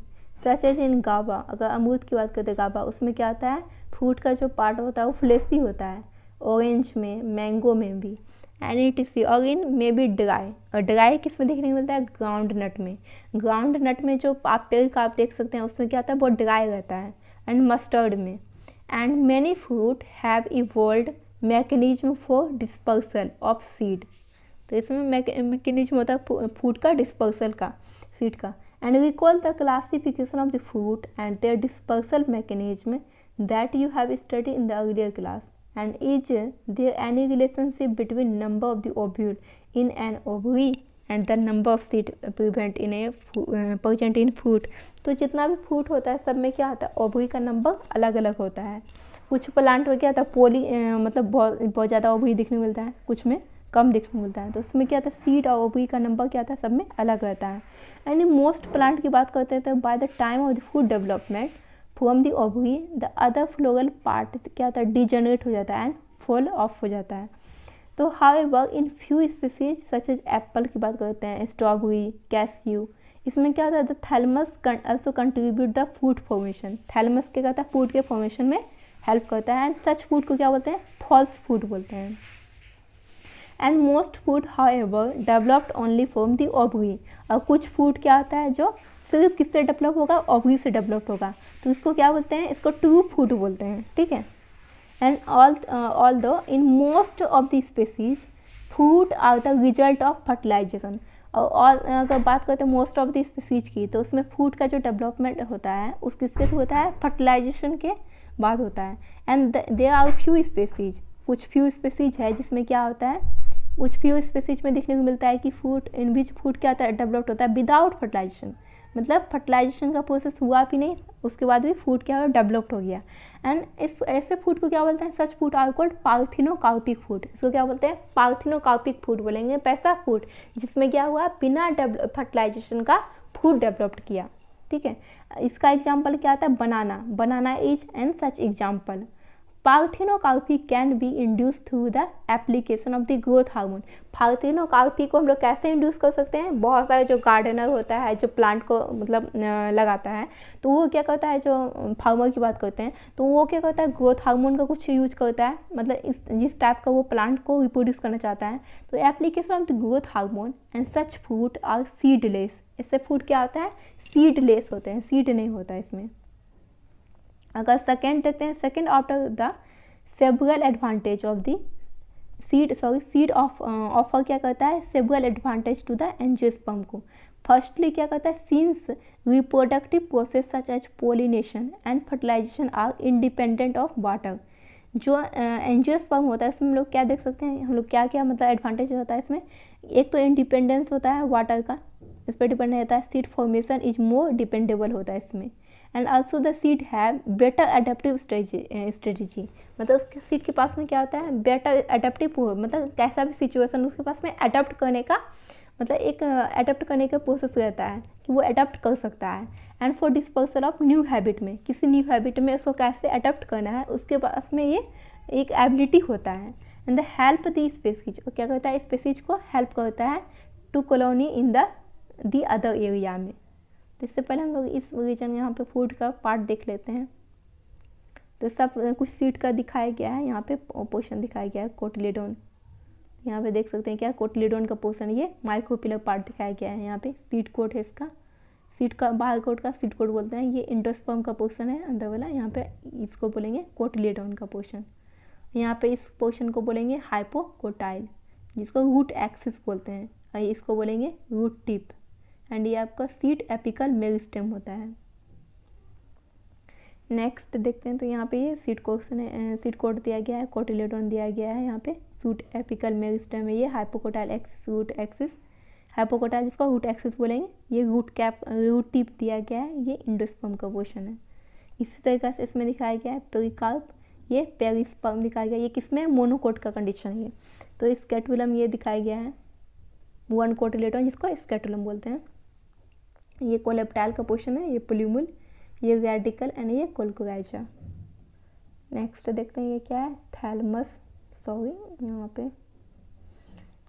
such as in guava, अगर अमरूद की बात करते हैं गावा, उसमें क्या होता है, फ्रूट का जो पार्ट होता है वो फ्लेशी होता है। ऑरेंज में, मैंगो में भी, एंड इट इज और इन मे बी ड्राई, और ड्राई किस में देखने को मिलता है, ग्राउंड नट में। ग्राउंड नट में जो आप पेरिकार्प देख सकते हैं उसमें क्या होता है, बहुत ड्राई रहता है। एंड मस्टर्ड में, and many fruit have evolved mechanism for dispersal of seed, तो इसमें मैकेनिज्म होता है फ्रूट का डिस्पर्सल का, सीड का। And recall the classification of the fruit and their dispersal mechanism that you have study in the earlier class, and is there any relationship between number of the ovule in an ovary and the number of seed present in fruit. तो जितना भी fruit होता है सब में क्या होता है, ओवरी का नंबर अलग अलग होता है। कुछ प्लांट में क्या होता है, पोली मतलब बहुत ज़्यादा ओवरी दिखने मिलता है, कुछ में कम देखने मिलता है। तो उसमें क्या होता है, सीड और ओवरी का नंबर क्या होता है, सब में अलग रहता है। एंड मोस्ट प्लांट की बात करते हैं तो by the time of the food development from the ovary the other floral part क्या होता है, डिजेनरेट हो जाता है एंड फॉल ऑफ हो जाता है। तो however in few species such as apple की बात करते हैं, स्ट्रॉबेरी, कैस्यू, इसमें क्या होता है, the thalamus also contribute the food formation, thalamus क्या कहता है, फूड के फॉर्मेशन में हेल्प करता है। एंड सच फूड को क्या बोलते हैं, फॉल्स फूड बोलते हैं। And most food however developed only from the ovary, और कुछ फूड क्या होता है जो सिर्फ किससे डेवलप होगा, ओवरी से डेवलप होगा, तो इसको क्या बोलते हैं, इसको ट्रू फूड बोलते हैं। ठीक है, and although in most of the species fruit are the result of fertilization, और अगर बात करते हैं मोस्ट ऑफ द स्पीसीज की, तो उसमें फूड का जो डेवलपमेंट होता है उस किसके थ्रू होता है, फर्टिलाइजेशन के बाद होता है। And there are few species, कुछ फ्यू स्पीसीज है जिसमें क्या होता है, कुछ फ्यू स्पीसीज में देखने को मिलता है कि फूड इन विच फूड क्या होता है, डेवलप्ड होता है विदाउट फर्टिलाइजेशन, मतलब फर्टिलाइजेशन का प्रोसेस हुआ भी नहीं, उसके बाद भी फूड क्या हो, डेवलप्ड हो गया। एंड इस ऐसे फूड को क्या बोलते हैं, such food are called parthenocarpic food, इसको क्या बोलते हैं, पार्थिनोकार्पिक फूड बोलेंगे, पैसा फूड जिसमें क्या हुआ, बिना फर्टिलाइजेशन का फूड डेवलप्ड किया। ठीक है, इसका एग्जाम्पल क्या आता है, banana, banana is and such example. Parthenocarpy can be induce through the application of the growth hormone, parthenocarpy को हम लोग कैसे इंड्यूस कर सकते हैं, बहुत सारे जो गार्डनर होता है जो प्लांट को मतलब लगाता है, तो वो क्या करता है, जो फार्मर की बात करते हैं तो वो क्या करता है, ग्रोथ हार्मोन का कुछ यूज करता है, मतलब जिस टाइप का वो प्लांट को रिप्रोड्यूस करना चाहता है, तो application of the growth hormone and such fruit are seedless, इससे फूड क्या होता है, सीडलेस होते हैं, सीड नहीं होता है इसमें। अगर सेकेंड देखते हैं, second after the several advantage of the seed offer क्या करता है, several advantage to the angiosperm को। फर्स्टली क्या करता है, since reproductive process such as pollination and fertilization are independent of water, जो एंजियोस्पर्म होता है इसमें हम लोग क्या देख सकते हैं, हम लोग क्या क्या मतलब एडवांटेज होता है इसमें, एक तो इंडिपेंडेंस होता है वाटर का, इस पर डिपेंड रहता है, seed formation is more dependable होता है इसमें। And also the seed have better adaptive strategy, मतलब उसके सीड के पास में क्या होता है, बेटर एडेप्टिव, मतलब कैसा भी सिचुएशन उसके पास में अडेप्ट करने का, मतलब एक अडेप्ट करने का प्रोसेस रहता है कि वो अडेप्ट कर सकता है। And for dispersal of new habit में, किसी न्यू हैबिट में उसको कैसे अडेप्ट करना है उसके पास में ये एक एबिलिटी होता है। And the help the species, वो क्या करता है, स्पेसीज को हेल्प करता है to colony in the other area में। तो इससे पहले हम लोग इस रीजन यहाँ पे फूड का पार्ट देख लेते हैं। तो सब कुछ सीड का दिखाया गया है, यहाँ पे पोर्शन दिखाया गया है कोटिलेडोन, यहाँ पे देख सकते हैं क्या कोटिलेडोन का पोर्शन, ये माइक्रोपिलर पार्ट दिखाया गया है, यहाँ पे सीड कोट है इसका, सीड का बाहर कोट का सीड कोट बोलते हैं, ये एंडोस्पर्म का पोर्शन है अंदर वाला, यहाँ पे इसको बोलेंगे कोटिलेडोन का पोर्शन। यहाँ पे इस पोर्शन को बोलेंगे हाइपोकोटाइल, जिसको रूट एक्सिस बोलते हैं, और इसको बोलेंगे रूट टिप, एंड ये आपका सीड एपिकल मेरिस्टेम होता है। नेक्स्ट देखते हैं, तो यहाँ पे ये सीड कोड दिया गया है, कोटिलेडोन दिया गया है, यहाँ पे रूट एपिकल मेरिस्टेम है, ये hypocotyl axis, root axis, hypocotyl जिसको रूट एक्सिस बोलेंगे, ये रूट टिप दिया गया है, ये एंडोस्पर्म का पोर्शन है। इसी तरीके से इसमें दिखाया गया है पेरिकार्प, ये पेरिस्पर्म दिखाया गया है, ये किसमें मोनोकोट का कंडीशन है। तो स्कैटुलम ये दिखाया गया है, वन कोटिलेडोन जिसको स्कैटुलम बोलते हैं, ये कोलेप्टाइल का पोर्शन है, ये प्लूमल, ये रेडिकल एंड ये कोलकोराइजा। नेक्स्ट देखते हैं ये क्या है, थैलमस, सॉरी यहाँ पे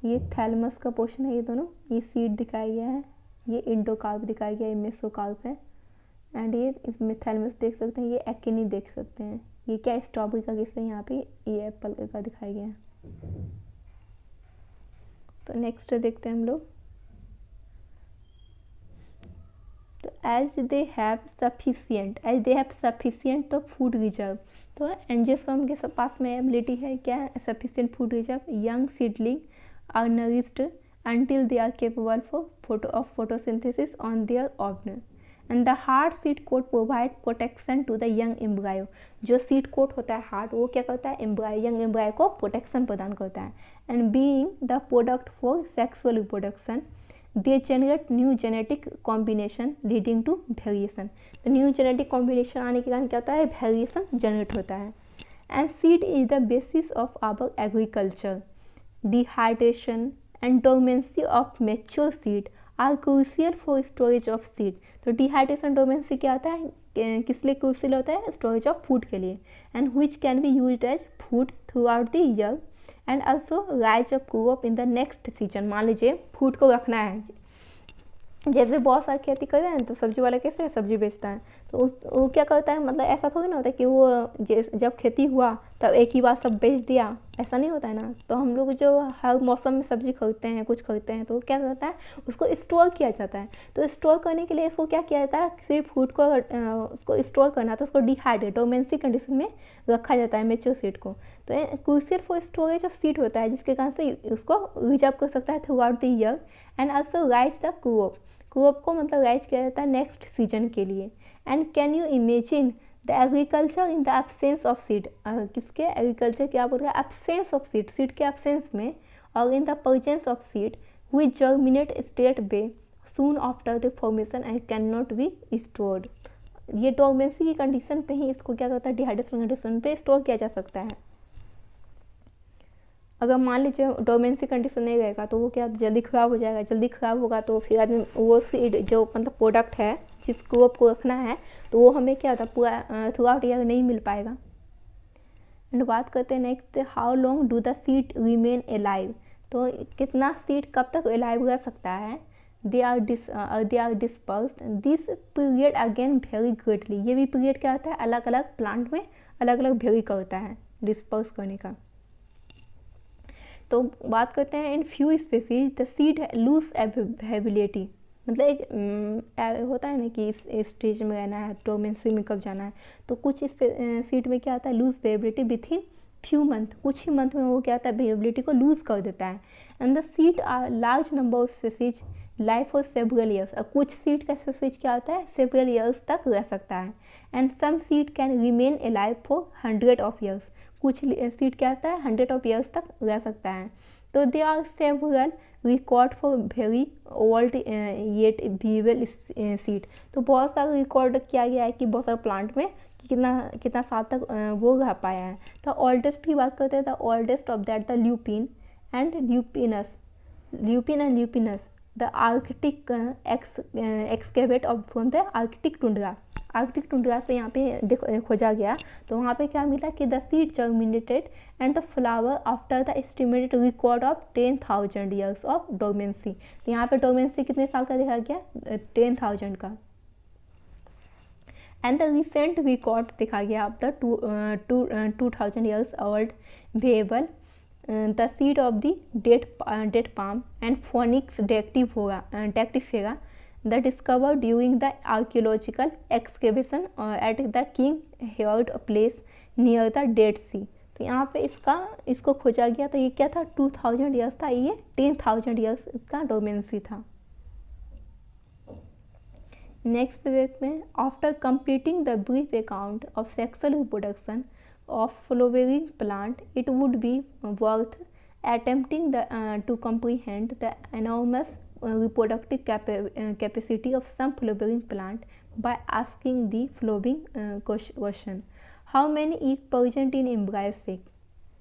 ये थैलमस का पोर्शन है, ये दोनों, ये सीड दिखाया गया है, ये इंडोकार्प दिखाया गया है, ये मेसोकार्प है, एंड ये इसमें थैलमस देख सकते हैं, ये एक्टिनी देख सकते हैं, ये क्या स्ट्रॉबेरी का किस्सा है, यहाँ पे ये एप्पल का दिखाया गया है। तो नेक्स्ट देखते हैं हम लोग, तो एज दे हैव सफिशिएंट तो फूड रिजर्व, तो एंजियोस्पर्म के पास में एबिलिटी है क्या, sufficient food reserve, young seedling are nourished until they are capable of photosynthesis on their own, and the hard seed coat provide protection to the young embryo। जो seed coat होता है hard, वो क्या करता है, young embryo को protection प्रदान करता है, and being the product for sexual reproduction they generate new genetic combination leading to variation. तो न्यू जेनेटिक कॉम्बिनेशन आने के कारण क्या होता है, वेरिएशन जनरेट होता है। And seed is the basis of our agriculture, dehydration and dormancy of mature seed are crucial for storage of seed। तो डिहाइड्रेशन डोमेंसी क्या होता है, किस लिए क्रूशियल होता है, स्टोरेज ऑफ फूड के लिए, and which can be used as food throughout the year, and also raise of crop in the next season. मान लीजिए फूड को रखना है, जैसे बहुत सारी खेती कर रहे हैं, तो सब्जी वाला कैसे सब्जी बेचता है, तो वो क्या करता है, मतलब ऐसा थोड़ी ना होता है कि वो जब खेती हुआ तब एक ही बार सब बेच दिया, ऐसा नहीं होता है ना। तो हम लोग जो हर मौसम में सब्जी खरीदते हैं, कुछ खरीदते हैं, तो क्या करता है, उसको स्टोर किया जाता है। तो स्टोर करने के लिए इसको क्या किया जाता है, किसी फूड को उसको स्टोर करना, तो उसको डिहाइड्रेट डोमेंसी कंडीशन में रखा जाता है मेच्योर सीड को। तो crucial for storage of seed होता है, जिसके कारण से उसको रिजर्व कर सकता है through out the year, and also rise the crop को मतलब राइज किया जाता है नेक्स्ट सीजन के लिए। And can you imagine the agriculture in the absence of seed, किसके एग्रीकल्चर क्या बोल रहा है, एब्सेंस ऑफ सीड, सीड के एब्सेंस में, और in the presence of seed which germinate straight way soon after the formation and can not be stored. ये डोर्मेंसी की कंडीशन पे ही इसको क्या करता है, डिहाइड्रेशन कंडीशन पे स्टोर किया जा सकता है। अगर मान लीजिए डोमेंसी कंडीशन नहीं रहेगा तो वो क्या जल्दी ख़राब हो जाएगा, जल्दी ख़राब होगा तो फिर आदमी वो सीड जो मतलब प्रोडक्ट है जिस क्रॉप को रखना है, तो वो हमें क्या होता है पूरा थ्रू आउट ईयर नहीं मिल पाएगा। एंड बात करते हैं next, how long do the seed remain alive, तो कितना सीड कब तक अलाइव रह सकता है, they are dispersed this period again very greatly. ये भी पीरियड क्या होता है, अलग अलग प्लांट में अलग अलग वेरी करता है डिस्पर्स करने का। तो बात करते हैं in few species the seed lose ability, मतलब एक होता है ना कि इस स्टेज में रहना है, डोमेंसी में कब जाना है, तो कुछ इस सीड में क्या होता है, lose viability within few month, कुछ ही मंथ में वो क्या होता है वेबिलिटी को लूज कर देता है। And the seed are large number of species life for several years, और कुछ सीड का स्पेसीज क्या होता है सेवरल ईयर्स तक रह सकता है। And some seed can remain alive for 100 of years, कुछ सीड क्या होता है 100 ऑफ ईयर्स तक रह सकता है। तो they are several record for very old yet viable seed, तो बहुत सारा रिकॉर्ड किया गया है कि बहुत सारे प्लांट में कितना साल तक वो रह पाया है। तो ओल्डेस्ट की बात करते हैं, the oldest of that the lupin and Lupinus the Arctic excavate of from the Arctic tundra, Arctic tundra से यहाँ पे खोजा गया, तो वहाँ पे क्या मिला कि the seed germinated and the flower after the estimated record of 10,000 years of dormancy. तो यहाँ पे डोमेंसी कितने साल का देखा गया, 10,000 का। एंड द रिसेंट रिकॉर्ड देखा गया of the 2,000 years old viable the seed of the date palm and Phoenix dactylifera the discovered during the archaeological excavation at the King Herod place near the Dead Sea। तो यहाँ पे इसको खोजा गया, तो ये क्या था 2000 ईयर्स था, ये 10,000 ईयर्स का डोमेंसी था। नेक्स्ट देखते हैं, after completing the brief account of sexual reproduction of flowering plant, it would be worth attempting to comprehend the enormous reproductive capacity of some flowering plant by asking the following question: how many egg present in embryo sac?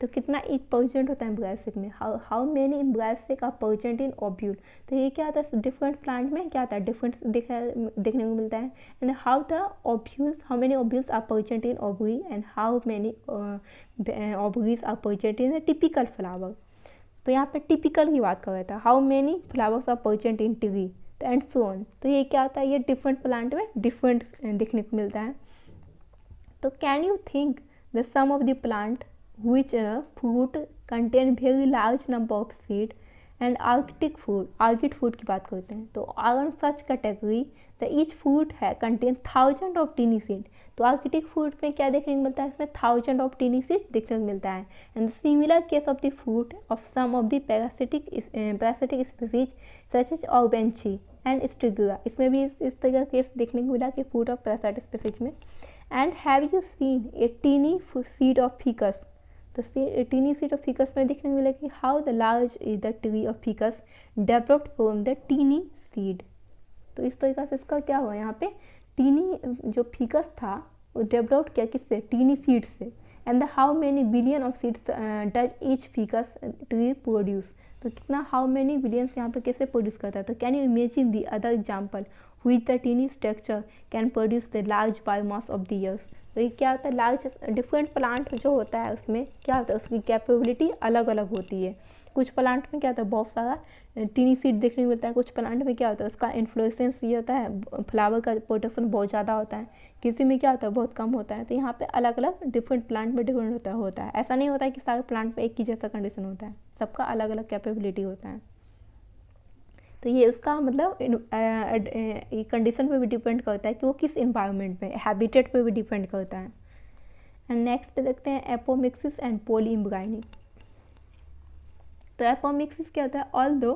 तो कितना egg present होता है embryo sac में? How many embryo sac are present in ovule? तो ये क्या आता है डिफरेंट प्लांट में, क्या आता है डिफरेंट देखने को मिलता है। And how the ovules, how many ovules are present in ovary and how many ovaries are present in the typical flower. तो यहाँ पे टिपिकल की बात कर रहा था, how many flowers are present in tree and so on. तो ये क्या होता है, ये डिफरेंट प्लांट में डिफरेंट देखने को मिलता है। तो can you think the some of the plant which fruit contain very large number of seed and arctic fruit की बात करते हैं। तो अगर such category the each fruit contain thousand of tiny seed, तो आर्कटिक फ्रूट में क्या देखने को मिलता है, इसमें 1000 ऑफ टीनी सीड देखने को मिलता है। And similar case of the fruit of some of the parasitic species such as Orobanche and Striga, इसमें भी इस तरह का केस देखने को मिला कि फ्रूट ऑफ पैरासिटिक स्पीसीज में। And have you seen a tiny seed of Ficus, तो टीनी सीड ऑफ फिकस में देखने को मिला कि how the large is the tree of Ficus developed from the tiny seed. तो इस तरीके से इसका क्या हुआ, यहाँ पे टीनी जो फिकस था वो डेवलप्ड किया किससे, टीनी सीड से। And the how many billion of seeds does each ficus tree produce, तो कितना हाउ मेनी बिलियंस यहाँ पे कैसे प्रोड्यूस करता है। तो can you imagine the other example which the tiny structure can produce the large biomass of the years. तो ये क्या होता है, लार्ज डिफरेंट प्लांट जो होता है उसमें क्या होता है, उसकी कैपेबिलिटी अलग अलग होती है। कुछ प्लांट में क्या होता है बहुत सारा टीनी सीड देखने को मिलता है, कुछ प्लांट में क्या होता है उसका इन्फ्लोरेसेंस ये होता है, फ्लावर का प्रोडक्शन बहुत ज़्यादा होता है, किसी में क्या होता है बहुत कम होता है। तो यहाँ पे अलग अलग डिफरेंट प्लांट में डिफरेंट होता है। ऐसा नहीं होता है कि सारे प्लांट में एक ही जैसा कंडीशन होता है, सबका अलग अलग कैपेबिलिटी होता है। तो ये उसका मतलब कंडीशन पे भी डिपेंड करता है कि वो किस इन्वायरमेंट में, हैबिटेट पे भी डिपेंड करता है। एंड नेक्स्ट देखते हैं एपोमिक्सिस एंड पॉलीइम्ब्राइनी। तो एपोमिक्सिस क्या होता है, although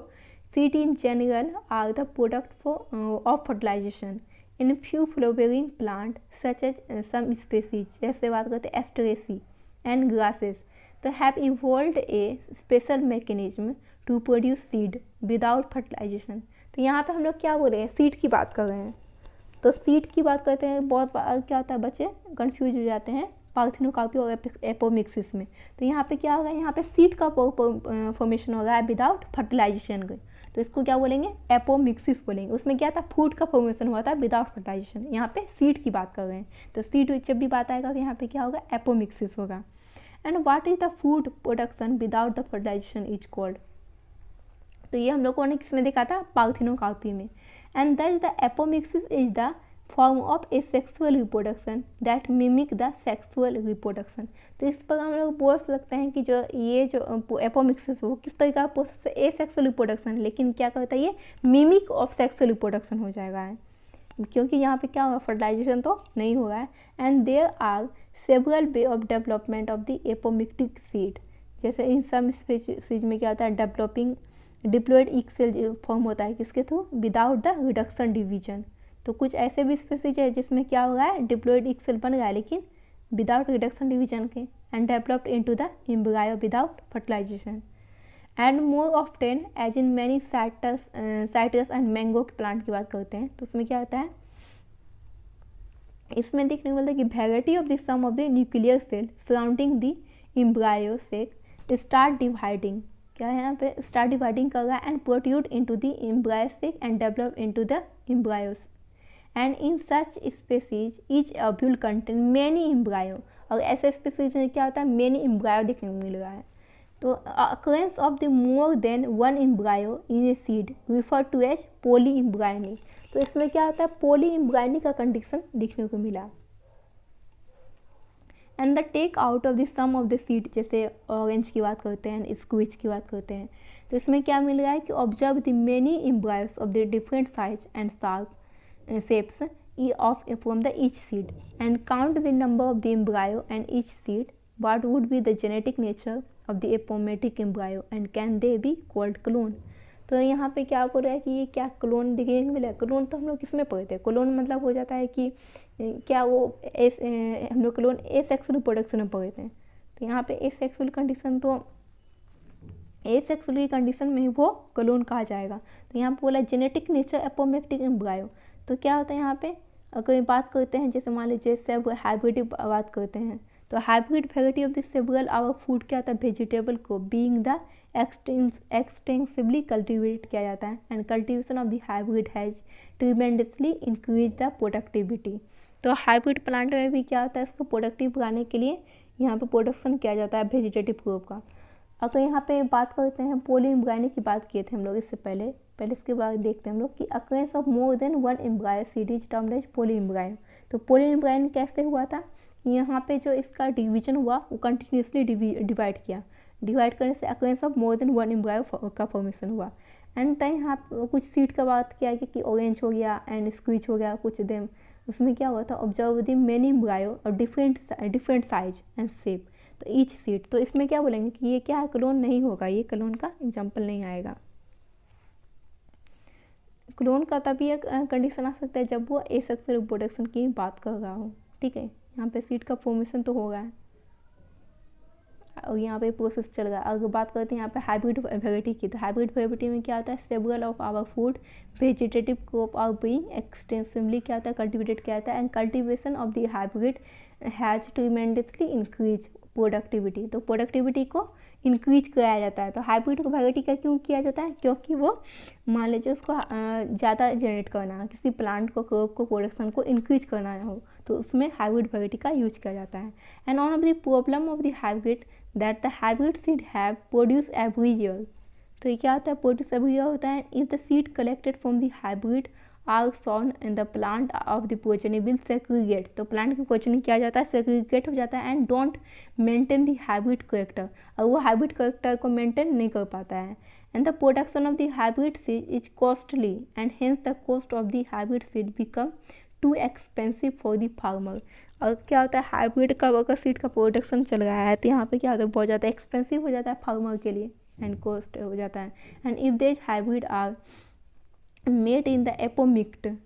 seed in general are the product of fertilisation in few flowering plant such as some species, जैसे बात करते हैं एस्ट्रेसी एंड ग्रासेस, तो have evolved a special mechanism to produce seed without fertilisation. तो यहाँ पे हम लोग क्या बोल रहे हैं, सीड की बात कर रहे हैं। तो सीड की बात करते हैं, बहुत क्या होता है बच्चे कंफ्यूज हो जाते हैं पार्थिनोकार्पी और एपोमिक्सिस में। तो यहाँ पे क्या होगा, यहाँ पे सीड का फॉर्मेशन हो रहा है विदाउट फर्टिलाइजेशन के, तो इसको क्या बोलेंगे, एपोमिक्सिस बोलेंगे। उसमें क्या था, फूड का फॉर्मेशन हुआ था विदाउट फर्टिलाइजेशन, यहाँ पे सीड की बात कर रहे हैं। तो सीड जब भी बात आएगा तो यहाँ पे क्या होगा, एपोमिक्सिस होगा। And what is the food production without the fertilization is called, तो ये हम लोगों ने किसमें देखा था, पार्थिनोकार्पी में। And that the apomixis is the form of A sexual reproduction that mimic the sexual reproduction. तो इस पर हम लोग बोल सकते हैं कि जो ये जो एपोमिक्सिस वो किस तरीके का प्रोसेस है, ए सेक्सुअल रिप्रोडक्शन, लेकिन क्या करता है ये मिमिक ऑफ सेक्सुअल रिप्रोडक्शन हो जाएगा है, क्योंकि यहाँ पे क्या होगा, फर्टिलाइजेशन तो नहीं हो रहा है। And there are several way of development of the apomictic seed, जैसे इन सम स्पीशीज में क्या होता है, developing diploid egg cell form होता है किसके थ्रू, विदाउट द रिडक्शन डिवीजन। तो कुछ ऐसे भी स्पीशीज है जिसमें क्या हो रहा है, डिप्लॉयड ईक सेल बन गया है लेकिन विदाउट रिडक्शन डिवीजन के, and developed into the embryo without fertilisation. And more often as in many citrus and mango के प्लांट की बात करते हैं, तो उसमें क्या होता है, इसमें देखने को मिलता है कि variety of the some of the nuclear cell surrounding the embryo sac start dividing, क्या है यहाँ पे स्टार्ट डिवाइडिंग कर रहा है, and protrude into the embryo sac and develop into the embryos. And in such species each ovule contain many embryo, और ऐसे species में क्या होता है, मेनी एम्ब्रायो देखने को मिल रहा है। तो occurrence of the more than one embryo in a seed refer to as polyembryony. तो इसमें क्या होता है, पॉलीइम्ब्रायनी का कंडीशन देखने को मिला। And the take out of the some of the seed, जैसे ऑरेंज की बात करते हैं, स्क्विच की बात करते हैं, तो इसमें क्या मिल रहा है कि observe the many embryos of the different size and sharp shapes of from the each seed and count the number of the embryo and each seed what would be the genetic nature of the apomictic embryo and can they be called clone. तो यहाँ पे क्या बोल रहा है कि ये क्या क्लोन देखने को मिला। क्लोन तो हम लोग किस में पढ़ते हैं, क्लोन मतलब हो जाता है कि क्या वो हम लोग क्लोन एसेक्सुअल प्रोडक्शन में पढ़ते हैं। तो यहाँ पे एसेक्सुअल कंडीशन, तो एसेक्सुअल की कंडीशन में वो क्लोन कहा जाएगा। तो यहाँ पे बोला जेनेटिक नेचर एपोमेटिक एम्ब्रायो। तो क्या होता है यहाँ पे, अगर बात करते हैं जैसे मान लीजिए सब हाइब्रिड बात करते हैं, तो hybrid variety of the several our food क्या होता है, वेजिटेबल को बीइंग द एक्सटेंसिवली कल्टिवेट किया जाता है and cultivation of the hybrid has tremendously increase the productivity. तो हाइब्रिड प्लांट में भी क्या होता है, इसको प्रोडक्टिव बनाने के लिए यहाँ पे प्रोडक्शन किया जाता है वेजिटेटिव क्रॉप का। अगर यहाँ पे बात करते हैं पॉली एम्ब्रायो की बात किए थे हम लोग इससे पहले इसके बाद देखते हैं हम लोग कि occurrence of more than one embryo seed is termed as poly embryo. तो पॉली एम्ब्रायो कैसे हुआ था, यहाँ पे जो इसका डिवीजन हुआ वो कंटिन्यूसली डिवाइड करने से occurrence of more than one embryo का फॉर्मेशन हुआ। एंड तय यहाँ कुछ सीड का बात किया गया कि ऑरेंज हो गया एंड स्क्वीज हो गया कुछ देम, उसमें क्या हुआ था, ऑब्जर्व द मेनी एम्ब्रायो और डिफरेंट साइज एंड शेप तो ईच सीड। तो इसमें क्या बोलेंगे कि ये क्या है, क्लोन नहीं होगा, ये क्लोन का एग्जाम्पल नहीं आएगा। क्लोन का तभी एक कंडीशन आ सकता है जब वो एसेक्सुअल रिप्रोडक्शन की बात कर रहा हो, ठीक है। यहाँ पे सीड का फॉर्मेशन तो होगा और यहाँ पे प्रोसेस चल रहा है। अगर बात करते हैं यहाँ पे हाइब्रिड वेराइटी की, तो हाइब्रिड वेराइटी में क्या होता है, several of our food vegetative crop are being extensively क्या होता है, कल्टिवेटेड किया जाता है and cultivation of the hybrid has tremendously increase productivity. तो प्रोडक्टिविटी को इंक्रीज कराया जाता है। तो हाइब्रिड वेराइटी का क्यों किया जाता है, क्योंकि वो मान लीजिए उसको ज़्यादा जनरेट करना है, किसी प्लांट को क्रॉप को प्रोडक्शन को इंक्रीज करना हो तो उसमें हाइब्रिड वेराइटी का यूज किया जाता है। And one of the problem of the hybrid that the hybrid seed have produce every year. तो ये क्या होता है, प्रोड्यूस एवरी ईयर होता है। If the seed collected from the hybrid are sown in the plant of the progeny will segregate. तो plant की progeny क्या जाता है, सेग्रीगेट हो जाता है and don't maintain the hybrid character, और वो हाइब्रिड कैरेक्टर को मेंटेन नहीं कर पाता है। And the production of the hybrid seed is costly and hence the cost of the hybrid seed become too expensive for the farmer. और क्या होता है, हाइब्रिड का अगर सीड का प्रोडक्शन चल रहा है तो यहाँ पे क्या होता है, बहुत ज़्यादा एक्सपेंसिव हो जाता है फार्मर के लिए एंड कॉस्ट हो जाता है। And if these hybrid are made in the apomicte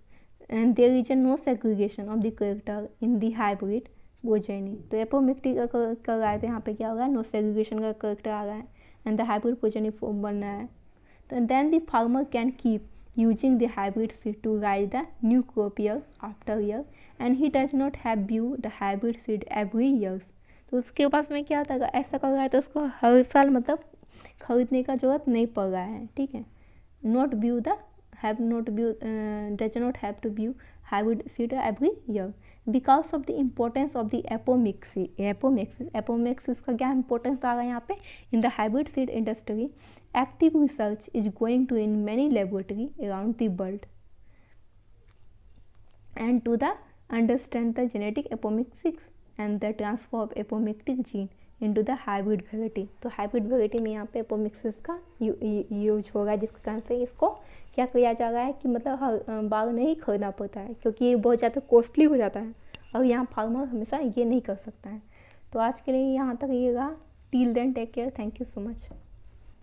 and there is no segregation of the character in the hybrid progeny। तो एपोमिक्टी कर रहा है तो यहाँ पे क्या होगा, नो सेग्रीगेशन का करेक्टर आ रहा है and the hybrid progeny form बन रहा है। तो then the farmer can keep using the hybrid seed to raise the new crop year after year and he does not have view the hybrid seed every years. तो उसके पास में क्या होता है, ऐसा कर रहा है तो उसको हर साल मतलब खरीदने का जरूरत नहीं पड़ रहा है, ठीक है। Not view the does not have to view hybrid seed every year because of the importance of the apomixis का क्या importance आ रहा है यहाँ पे in the hybrid seed industry। active research is going to in many laboratory around the world and to the understand the genetic apomixis and the transfer of apomictic gene into the hybrid variety। तो hybrid variety में यहाँ पे apomixis का use होगा जिसके कारण से इसको क्या किया जा रहा है कि मतलब हर बार नहीं खरीदना पड़ता है क्योंकि ये बहुत ज़्यादा कॉस्टली हो जाता है और यहाँ फार्मर हमेशा ये नहीं कर सकता है। तो आज के लिए यहाँ तक ये रहा। Till then take care, thank you so much.